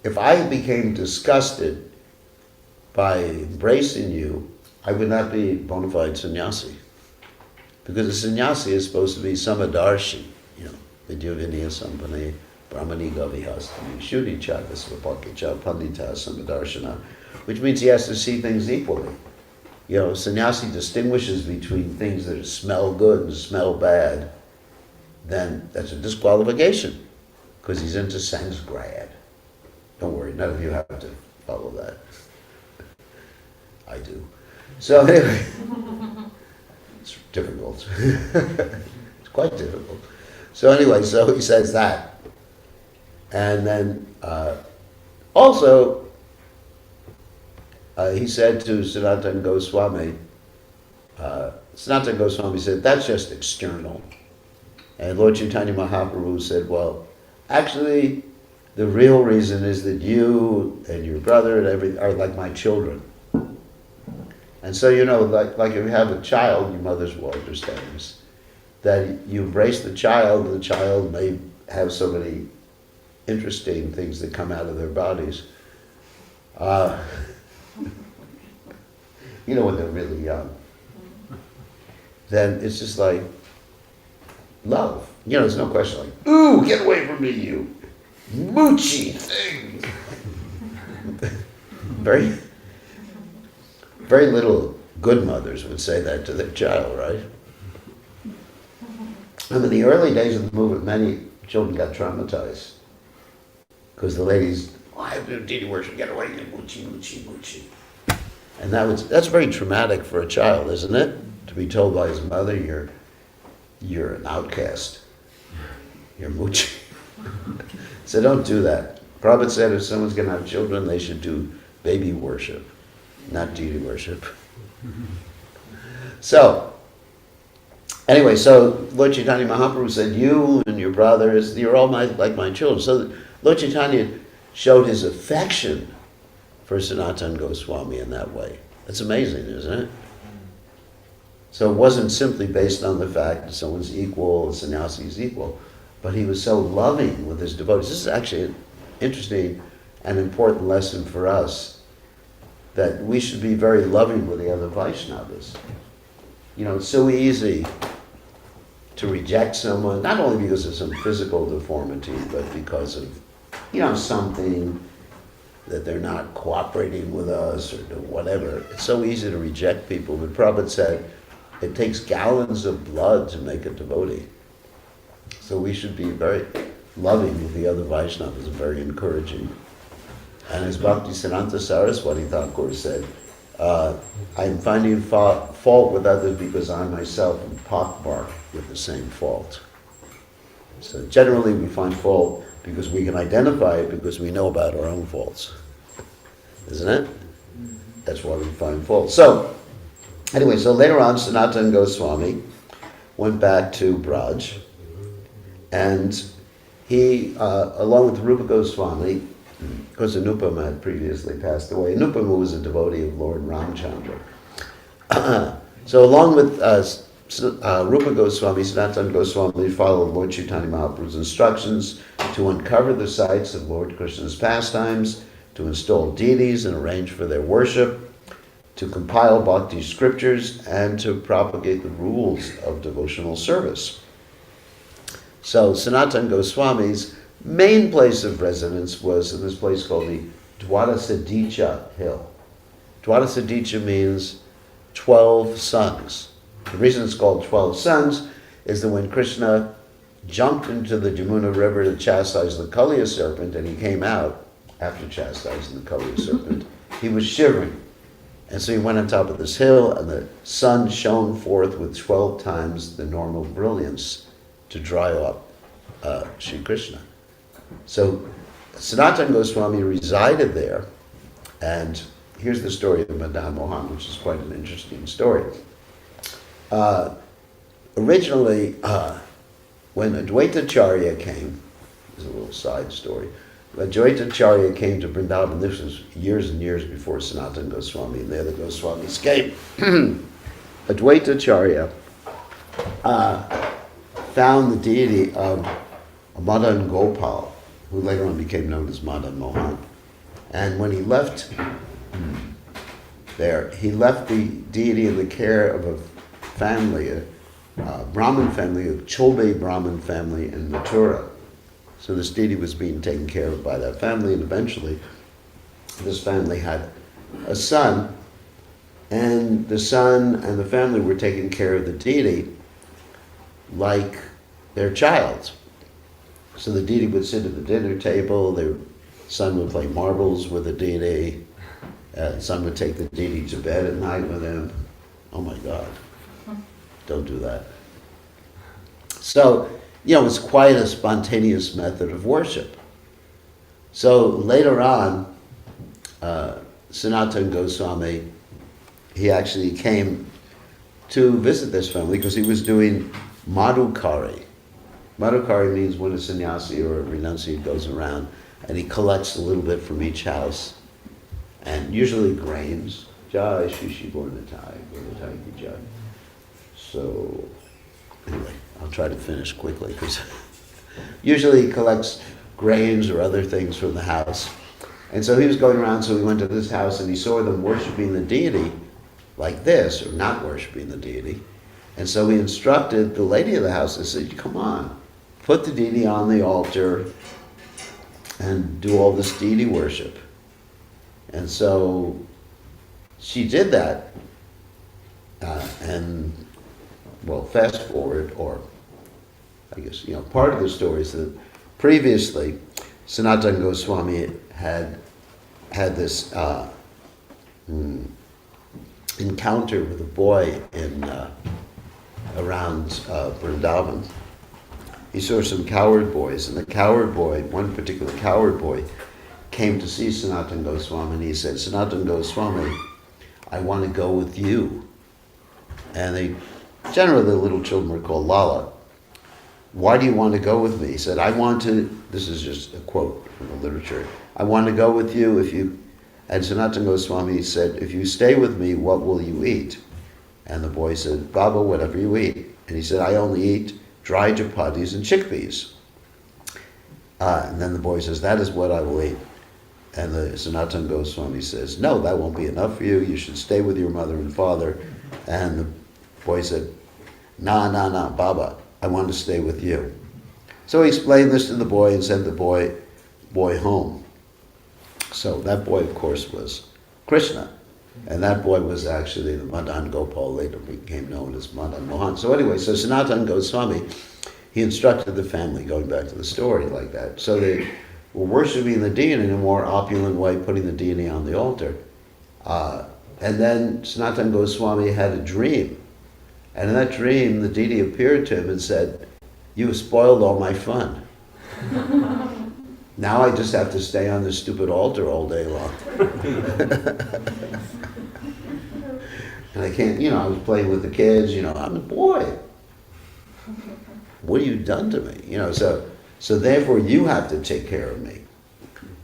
if I became disgusted by embracing you, I would not be bona fide sannyasi. Because a sannyasi is supposed to be samadarshi, Vidya Vinaya Sampane, Brahmani Gavihastami, Shuddhi Chakasvapakya Pandita Samadarshana, which means he has to see things equally. Sannyasi distinguishes between things that smell good and smell bad, then that's a disqualification, because he's into Sanskrit. Don't worry, none of you have to follow that. I do. So anyway, it's difficult. It's quite difficult. So anyway, so he says that. And then also, he said to Sanatana Goswami, Sanatana Goswami said, that's just external. And Lord Chaitanya Mahaprabhu said, well, actually, The real reason is that you and your brother and are like my children. And so, like if you have a child, your mothers will understand this, that you embrace the child may have so many interesting things that come out of their bodies. When they're really young. Then it's just like love. There's no question like, ooh, get away from me, you moochy thing. Very, very little good mothers would say that to their child, right? In the early days of the movement, many children got traumatized because the ladies, I have to do deity worship, get away, you moochy, moochy, moochy. And that's very traumatic for a child, isn't it? To be told by his mother, you're an outcast. You're moochie. So don't do that. Prabhupada said if someone's going to have children, they should do baby worship, not deity worship. So, anyway, Lord Chaitanya Mahaprabhu said, you and your brothers, you're all like my children. So Lord Chaitanya showed his affection for Sanatana Goswami in that way. That's amazing, isn't it? So it wasn't simply based on the fact that someone's equal, a sannyasi is equal, but he was so loving with his devotees. This is actually an interesting and important lesson for us, that we should be very loving with the other Vaishnavas. It's so easy to reject someone, not only because of some physical deformity, but because of, something that they're not cooperating with us or whatever. It's so easy to reject people. But Prabhupada said, it takes gallons of blood to make a devotee. So we should be very loving with the other Vaishnavas and very encouraging. And as Bhakti Siddhanta Saraswati Thakur said, I'm finding fault with others because I myself am pockmarked with the same fault. So generally we find fault because we can identify it because we know about our own faults. Isn't it? That's why we find fault. So, anyway, later on, Sanatana Goswami went back to Braj, and he, along with Rupa Goswami, because Anupama had previously passed away. Anupama was a devotee of Lord Ramchandra. So along with Rupa Goswami, Sanatana Goswami followed Lord Chaitanya Mahaprabhu's instructions to uncover the sites of Lord Krishna's pastimes, to install deities and arrange for their worship, to compile bhakti scriptures, and to propagate the rules of devotional service. So Sanatana Goswami's main place of residence was in this place called the Dwadasadicha Hill. Dwadasadicha means 12 suns. The reason it's called 12 suns is that when Krishna jumped into the Jamuna River to chastise the Kaliya serpent, and he came out after chastising the Kaliya serpent, he was shivering. And so he went on top of this hill, and the sun shone forth with 12 times the normal brilliance to dry up Sri Krishna. So Sanatana Goswami resided there, and here's the story of Madan Mohan, which is quite an interesting story. Originally, when Advaitacharya came, this is a little side story, Advaitacharya came to Vrindavan. This was years and years before Sanatana Goswami and the other Goswamis came. Advaitacharya found the deity of Madan Gopal, who later on became known as Madan Mohan. And when he left there, he left the deity in the care of a family, a Brahmin family, a Chobe Brahmin family in Mathura. So this deity was being taken care of by that family, and eventually this family had a son, and the son and the family were taking care of the deity like their child. So the deity would sit at the dinner table, their son would play marbles with the deity, the son would take the deity to bed at night with him. Oh my God, don't do that. So, it's quite a spontaneous method of worship. So later on, Sanatana Goswami, he actually came to visit this family because he was doing madhukari. Madhukari means when a sannyasi or a renunciate goes around and he collects a little bit from each house, and usually grains. Jai Shishi Bornatai Jai. So, anyway, I'll try to finish quickly, because usually he collects grains or other things from the house. And so he was going around, so he went to this house and he saw them worshiping the deity like this, or not worshiping the deity. And so he instructed the lady of the house and said, come on, put the deity on the altar and do all this deity worship. And so she did that. And, well, fast forward, or I guess, part of the story is that previously, Sanatana Goswami had this encounter with a boy in around Vrindavan. He saw some coward boys, and the coward boy, one particular coward boy, came to see Sanatana Goswami, and he said, Sanatana Goswami, I want to go with you. And generally the little children were called Lala. Why do you want to go with me? He said, I want to, this is just a quote from the literature, I want to go with you if you, and Sanatana Goswami said, if you stay with me, what will you eat? And the boy said, Baba, whatever you eat. And he said, I only eat dry chapatis and chickpeas. And then the boy says, that is what I will eat. And the Sanatana Goswami says, no, that won't be enough for you. You should stay with your mother and father. And the boy said, nah, Baba, I want to stay with you. So he explained this to the boy and sent the boy home. So that boy, of course, was Krishna. And that boy was actually the Madan Gopal, later became known as Madan Mohan. So anyway, so Sanatana Goswami, he instructed the family, going back to the story like that. So they were worshiping the deity in a more opulent way, putting the deity on the altar. And then Sanatana Goswami had a dream. And in that dream, the deity appeared to him and said, you spoiled all my fun. Now I just have to stay on this stupid altar all day long. And I can't, I was playing with the kids, I'm a boy. What have you done to me? So therefore you have to take care of me.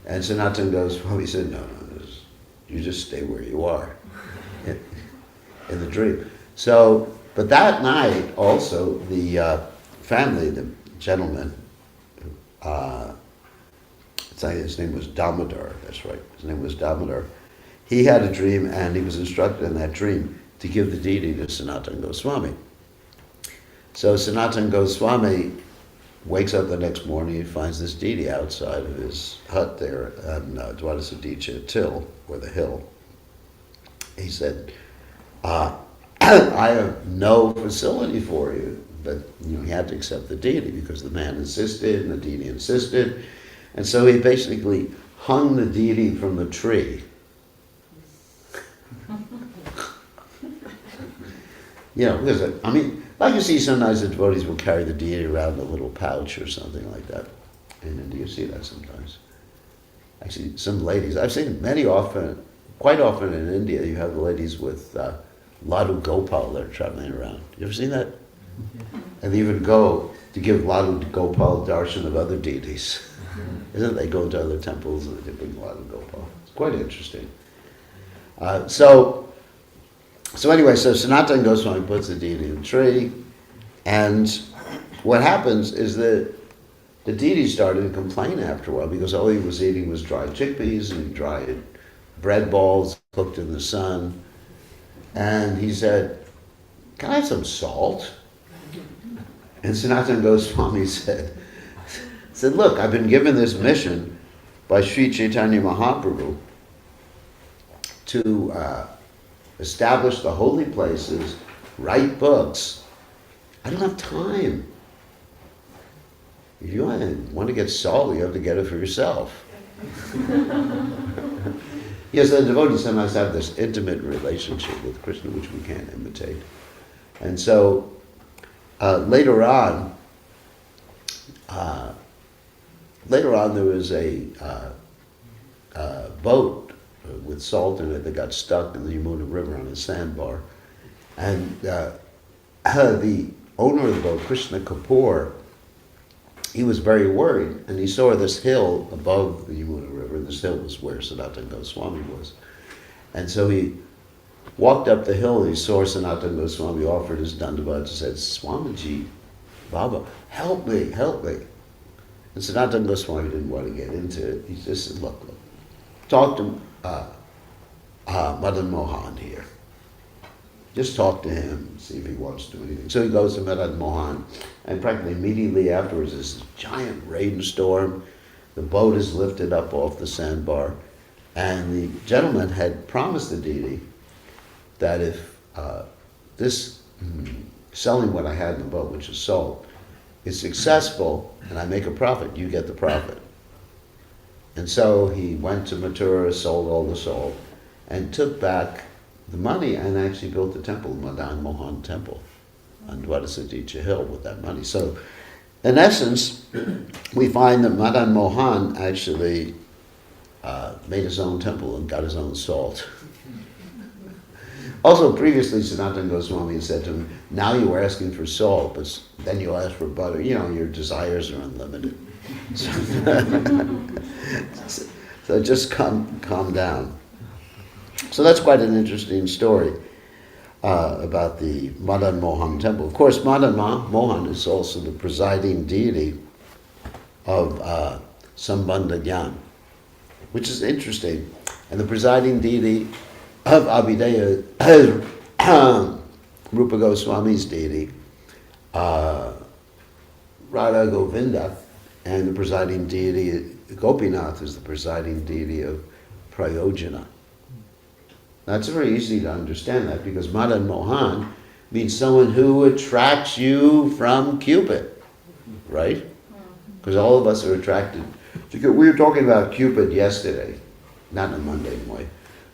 And Sanatana Goswami said, no, you just stay where you are in the dream. So, but that night also the family, the gentleman, his name was Damodar, that's right, his name was Damodar. He had a dream, and he was instructed in that dream to give the deity to Sanatana Goswami. So Sanatana Goswami wakes up the next morning, he finds this deity outside of his hut there on Dwadasadicha Till, or the hill. He said, I have no facility for you, but he had to accept the deity because the man insisted and the deity insisted. And so he basically hung the deity from the tree. Because, like you see sometimes the devotees will carry the deity around in a little pouch or something like that. In India, you see that sometimes. Actually, some ladies, I've seen quite often in India, you have the ladies with Ladu Gopal that are traveling around. You ever seen that? And they even go to give Ladu Gopal darshan of other deities. Isn't it? They go to other temples and they bring Ladu Gopal. It's quite interesting. So anyway, so Sanatana Goswami puts the deity in the tree, and what happens is that the deity started to complain after a while because all he was eating was dried chickpeas and dried bread balls cooked in the sun. And he said, can I have some salt? And Sanatana Goswami said, look, I've been given this mission by Sri Chaitanya Mahaprabhu to establish the holy places, write books. I don't have time. If you want to get salt, you have to get it for yourself. Yes, the devotees sometimes have this intimate relationship with Krishna, which we can't imitate. And so later on there was a boat with salt in it that got stuck in the Yamuna River on a sandbar. And the owner of the boat, Krishna Kapoor, he was very worried, and he saw this hill above the Yamuna River. This hill was where Sanatana Goswami was. And so he walked up the hill, and he saw Sanatana Goswami, offered his dandavat, and said, Swamiji, Baba, help me, help me. And Sanatana Goswami didn't want to get into it. He just said, look, talk to Madan Mohan here. Just talk to him, see if he wants to do anything. So he goes to Madan Mohan, and practically immediately afterwards, there's this giant rainstorm. The boat is lifted up off the sandbar, and the gentleman had promised the deity that if selling what I had in the boat, which is salt, is successful, and I make a profit, you get the profit. And so he went to Mathura, sold all the salt, and took back the money and actually built the temple, Madan Mohan Temple, on Dwadasadicha Hill with that money. So, in essence, we find that Madan Mohan actually made his own temple and got his own salt. Also, previously, Sanatana Goswami had said to him, now you are asking for salt, but then you'll ask for butter. You know, your desires are unlimited. So just calm down. So that's quite an interesting story about the Madan Mohan temple. Of course, Madan Mohan is also the presiding deity of Sambandha Gyan, which is interesting. And the presiding deity of Abhideya is Rupa Goswami's deity, Radha Govinda, and the presiding deity, Gopinath, is the presiding deity of Prayojana. Now, it's very easy to understand that because Madan Mohan means someone who attracts you from Cupid, right? Because all of us are attracted. We were talking about Cupid yesterday, not in a mundane way,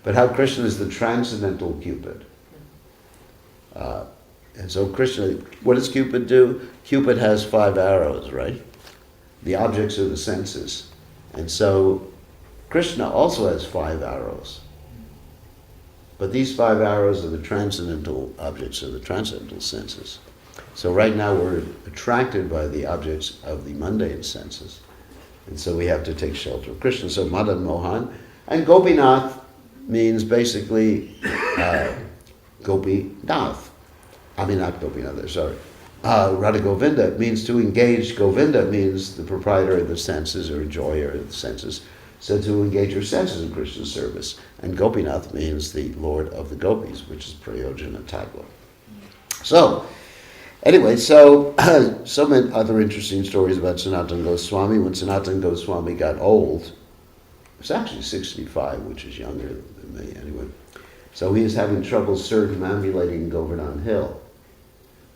but how Krishna is the transcendental Cupid. And so Krishna, what does Cupid do? Cupid has 5 arrows, right? The objects are the senses. And so Krishna also has 5 arrows. But these 5 arrows are the transcendental objects of the transcendental senses. So right now we're attracted by the objects of the mundane senses. And so we have to take shelter of Krishna. So Madan Mohan. And Gopinath means basically Gopinath. I mean, not Gopinath, sorry. Radha Govinda means to engage. Govinda means the proprietor of the senses or enjoyer of the senses. So to engage your senses in Krishna's service. And Gopinath means the Lord of the Gopis, which is Prayojana Tagwa. So, anyway, so many other interesting stories about Sanatana Goswami. When Sanatana Goswami got old, he was actually 65, which is younger than me anyway. So he was having trouble circumambulating Govardhan Hill.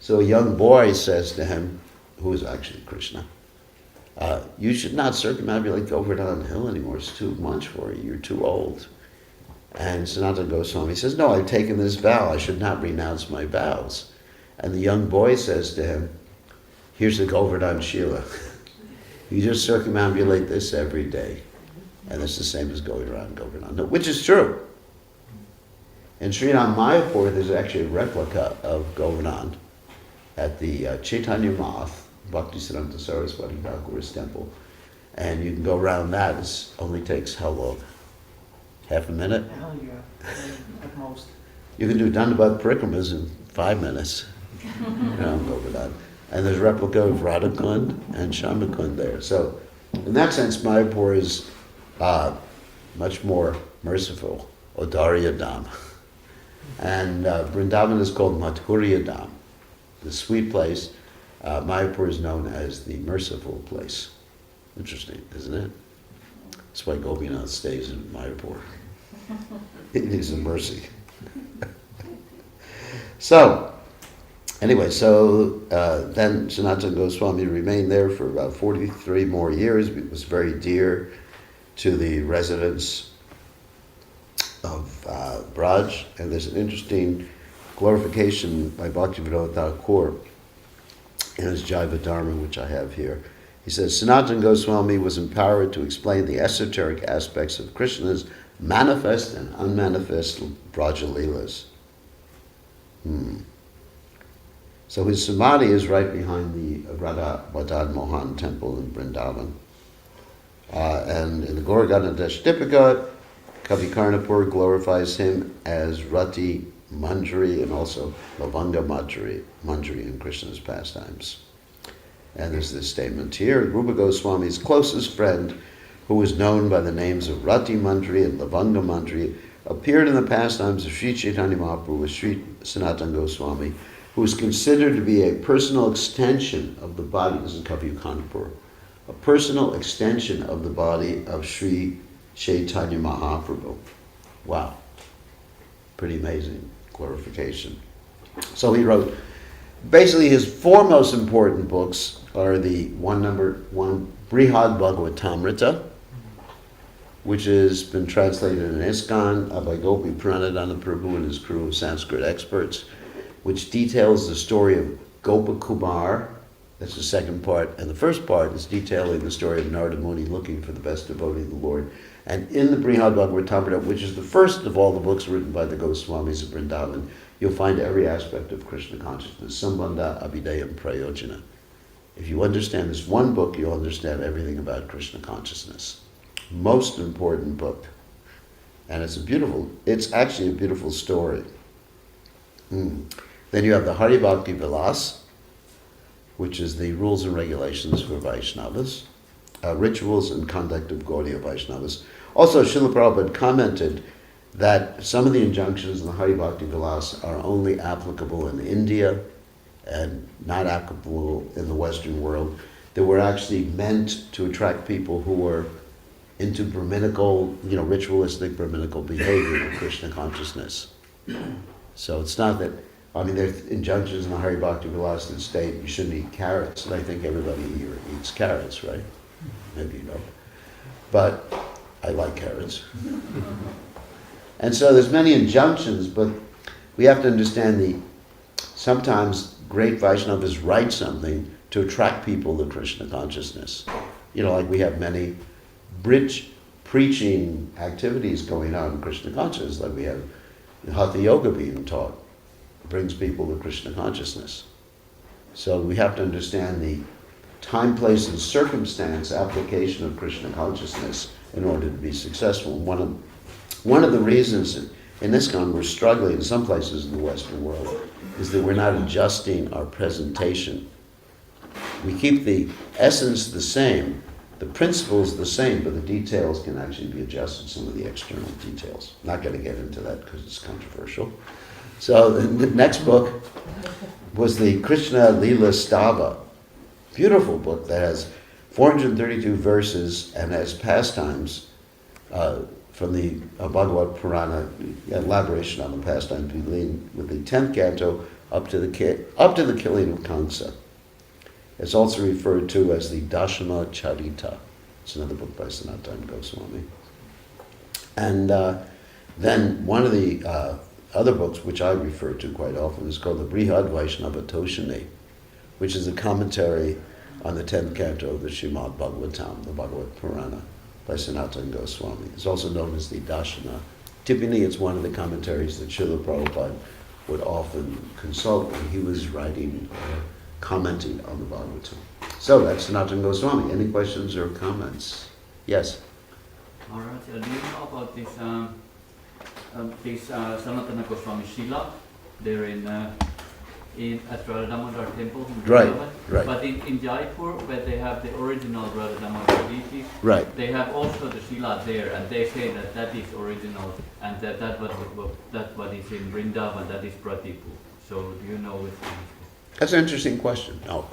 So a young boy says to him, who is actually Krishna, you should not circumambulate Govardhan Hill anymore. It's too much for you. You're too old. And Sanatana Goswami says, no, I've taken this vow. I should not renounce my vows. And the young boy says to him, here's the Govardhan Shila. You just circumambulate this every day. And it's the same as going around Govardhan, which is true. In Sriram Mayapur, there's actually a replica of Govardhan at the Chaitanya Math, Bhaktisiddhanta Saraswati Thakur's temple. And you can go around that. It only takes how long? Half a minute? Yeah, at most. You can do Dandavat Parikramas in 5 minutes. Govardhan. And there's a replica of Radhakund and Shamakund there. So, in that sense, Mayapur is much more merciful, Odarya Dham. And Vrindavan is called Madhurya Dham, the sweet place. Mayapur is known as the merciful place. Interesting, isn't it? That's why Gopinath stays in Mayapur. He needs a mercy. So, anyway, then Sanatana Goswami remained there for about 43 more years. It was very dear to the residents of Braj, and there's an interesting glorification by Bhaktivinoda Thakur in his Jaiva Dharma, which I have here. He says, Sanatana Goswami was empowered to explain the esoteric aspects of Krishna's manifest and unmanifest Braja Leelas. So his samadhi is right behind the Radha Madan Mohan temple in Vrindavan. And in the Gauragana Dashtipika, Kavi Karnapur glorifies him as Rati Manjari and also Lavanga Manjari in Krishna's pastimes. And there's this statement here, Rupa Goswami's closest friend, who was known by the names of Rati Manjari and Lavanga Manjari, appeared in the pastimes of Sri Chaitanya Mahaprabhu with Sri Sanatana Goswami, who is considered to be a personal extension of the body, this is Kavi Karnapur, a personal extension of the body of Sri Chaitanya Mahaprabhu. Wow. Pretty amazing glorification. So he wrote, basically his four most important books are the number one, Brihad Bhagavatamrita, which has been translated in ISKCON by Gopi Pranadana Prabhu and his crew of Sanskrit experts, which details the story of Gopakumar. That's the second part. And the first part is detailing the story of Narada Muni looking for the best devotee of the Lord. And in the Brihad Bhagavatamrita, which is the first of all the books written by the Goswamis of Vrindavan, you'll find every aspect of Krishna consciousness, Sambandha, Abhidheya, and Prayojana. If you understand this one book, you'll understand everything about Krishna consciousness. Most important book. And it's actually a beautiful story. Then you have the Hari Bhakti Vilas, which is the rules and regulations for Vaishnavas, rituals and conduct of Gaudiya Vaishnavas. Also, Srila Prabhupada commented that some of the injunctions in the Hari Bhakti Vilas are only applicable in India and not applicable in the Western world. They were actually meant to attract people who were into Brahminical, ritualistic Brahminical behavior of Krishna consciousness. So it's not that, there's injunctions in the Hari Bhakti Vilas that state you shouldn't eat carrots, and I think everybody here eats carrots, right? Maybe you don't. But I like carrots. And so there's many injunctions, but we have to understand sometimes great Vaishnavas write something to attract people to Krishna consciousness. Like we have many bridge preaching activities going on in Krishna consciousness, like we have Hatha Yoga being taught. It brings people to Krishna consciousness. So we have to understand the time, place, and circumstance application of Krishna consciousness in order to be successful. One of the reasons in ISKCON we're struggling in some places in the Western world is that we're not adjusting our presentation. We keep the essence the same, the principles the same, but the details can actually be adjusted, some of the external details. Not going to get into that because it's controversial. So the next book was the Krishna Lila Stava. Beautiful book that has 432 verses and has pastimes from the Bhagavad Purana, elaboration on the pastimes beginning with the 10th canto up to the killing of Kamsa. It's also referred to as the Dashama Charita. It's another book by Sanatana Goswami. And then one of the other books, which I refer to quite often, is called the Brihad Vaishnava Toshani, which is a commentary on the 10th canto of the Srimad Bhagavatam, the Bhagavad Purana, by Sanatana Goswami. It's also known as the Dashana. Typically, it's one of the commentaries that Srila Prabhupada would often consult when he was writing commenting on the Bhagavatam. So that's Sanatana Goswami. Any questions or comments? Yes? All right. Do you know about this Sanatana Goswami Shila there at Radha Damodar temple in Vrindavan? Right. But in Jaipur, where they have the original Radha Damodar deities, Right. they have also the Shila there, and they say that is original, and that what is in Vrindavan, that is Pratipu. So do you know which one is? That's an interesting question. No.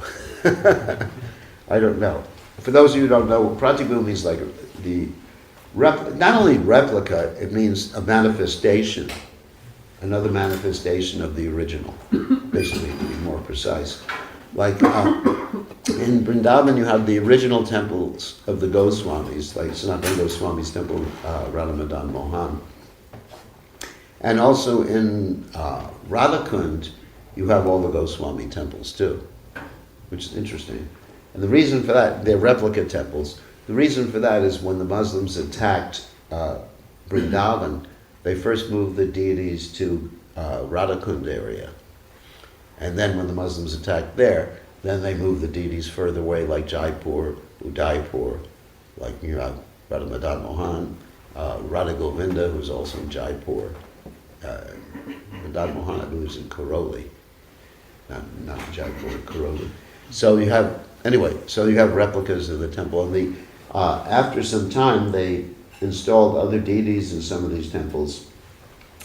I don't know. For those of you who don't know, Pratibu means like not only replica, it means a manifestation, another manifestation of the original, basically, to be more precise. Like in Vrindavan, you have the original temples of the Goswamis, like Sanatana Goswami's temple, Radha Madan Mohan. And also in Radhakund, you have all the Goswami temples too, which is interesting. And the reason for that, they're replica temples. The reason for that is when the Muslims attacked Vrindavan, they first moved the deities to Radhakund area. And then when the Muslims attacked there, then they moved the deities further away, like Jaipur, Udaipur, like Radha Madan Mohan, Radha Govinda, who's also in Jaipur. Madan Mohan, I believe, is in Karoli. Not Jaipur, Karoli. So you have, anyway, so you have replicas of the temple. And after some time, they installed other deities in some of these temples.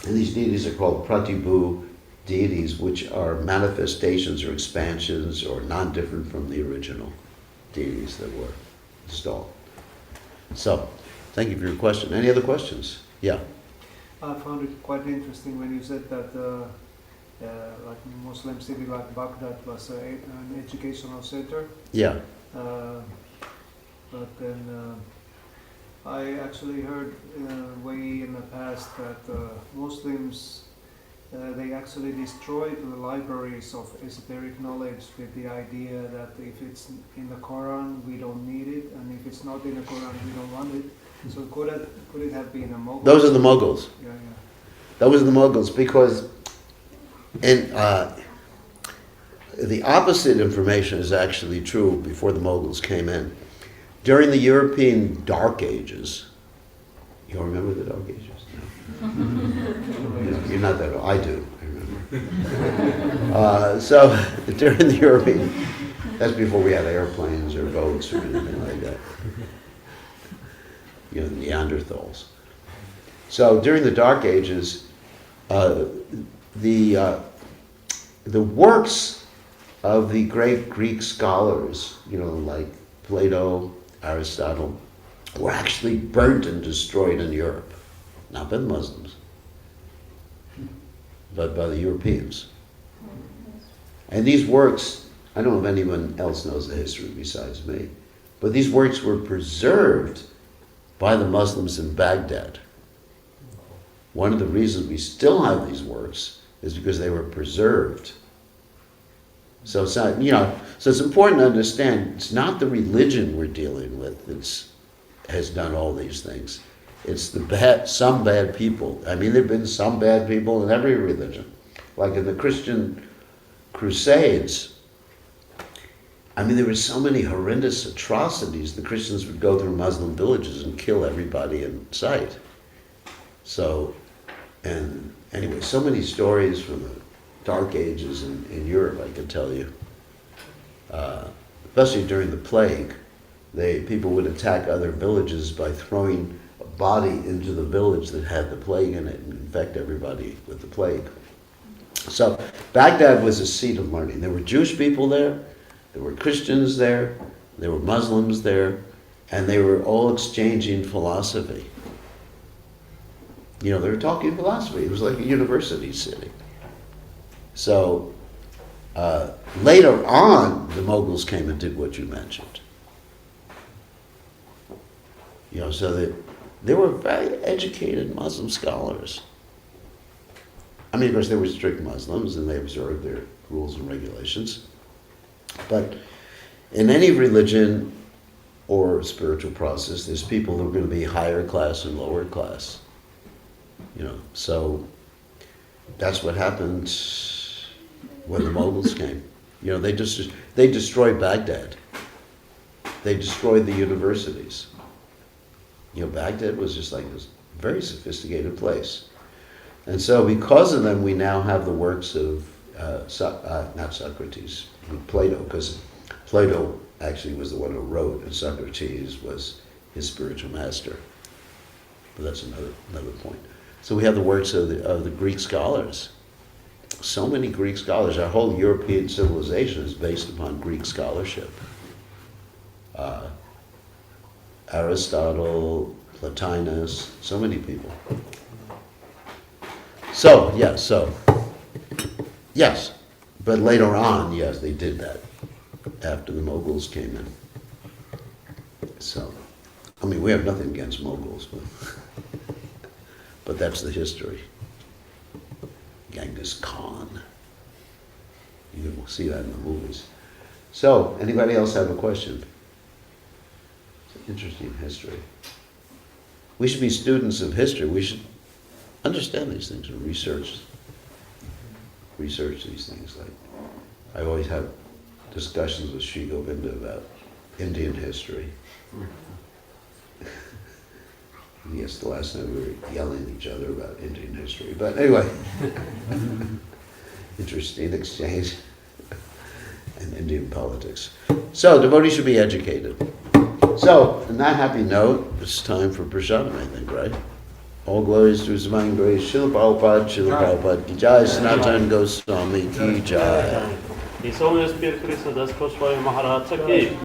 And these deities are called Pratibhu deities, which are manifestations or expansions or non-different from the original deities that were installed. So, thank you for your question. Any other questions? Yeah. I found it quite interesting when you said that like Muslim city like Baghdad was an educational center. Yeah. But then I actually heard way in the past that Muslims they actually destroyed the libraries of esoteric knowledge with the idea that if it's in the Quran we don't need it, and if it's not in the Quran we don't want it. So could it have been a Mughal? Those are the Mughals. Yeah, yeah. Those are the Mughals because the opposite information is actually true before the Mughals came in. During the European Dark Ages, you all remember the Dark Ages? No. You're not that old. I do. I remember. So during the European, that's before we had airplanes or boats or anything like that. You know, Neanderthals. So during the Dark Ages, the works of the great Greek scholars, like Plato, Aristotle, were actually burnt and destroyed in Europe. Not by the Muslims, but by the Europeans. And these works, I don't know if anyone else knows the history besides me, but these works were preserved by the Muslims in Baghdad. One of the reasons we still have these works is because they were preserved. So it's not, so it's important to understand it's not the religion we're dealing with that has done all these things. It's some bad people. I mean, there have been some bad people in every religion. Like in the Christian Crusades, I mean, there were so many horrendous atrocities. The Christians would go through Muslim villages and kill everybody in sight. So, and anyway, so many stories from the Dark Ages in Europe, I can tell you. Especially during the plague, people would attack other villages by throwing a body into the village that had the plague in it and infect everybody with the plague. So Baghdad was a seat of learning. There were Jewish people there, there were Christians there, there were Muslims there, and they were all exchanging philosophy. They were talking philosophy. It was like a university city. So later on, the Mughals came and did what you mentioned. So they were very educated Muslim scholars. I mean, of course, they were strict Muslims and they observed their rules and regulations. But in any religion or spiritual process, there's people who are going to be higher class and lower class. So that's what happened when the Mughals came. They destroyed Baghdad. They destroyed the universities. Baghdad was just like this very sophisticated place. And so because of them, we now have the works of, not Socrates, Plato, because Plato actually was the one who wrote, and Socrates was his spiritual master. But that's another point. So we have the works of the Greek scholars. So many Greek scholars. Our whole European civilization is based upon Greek scholarship. Aristotle, Plotinus, so many people. Yes. But later on, yes, they did that after the Mughals came in. So, I mean, we have nothing against Mughals, but that's the history. Genghis Khan. You can see that in the movies. So, anybody else have a question? It's an interesting history. We should be students of history. We should understand these things and research. research these things. Like, I always have discussions with Sri Govinda about Indian history. Yes, the last time we were yelling at each other about Indian history. But anyway, interesting exchange and Indian politics. So, devotees should be educated. So, on that happy note, it's time for prasadam, I think, right? All glories to His divine grace. Srila Prabhupada ki jai. Sanatana Goswami ki jai. His Holiness Goswami Maharaj ki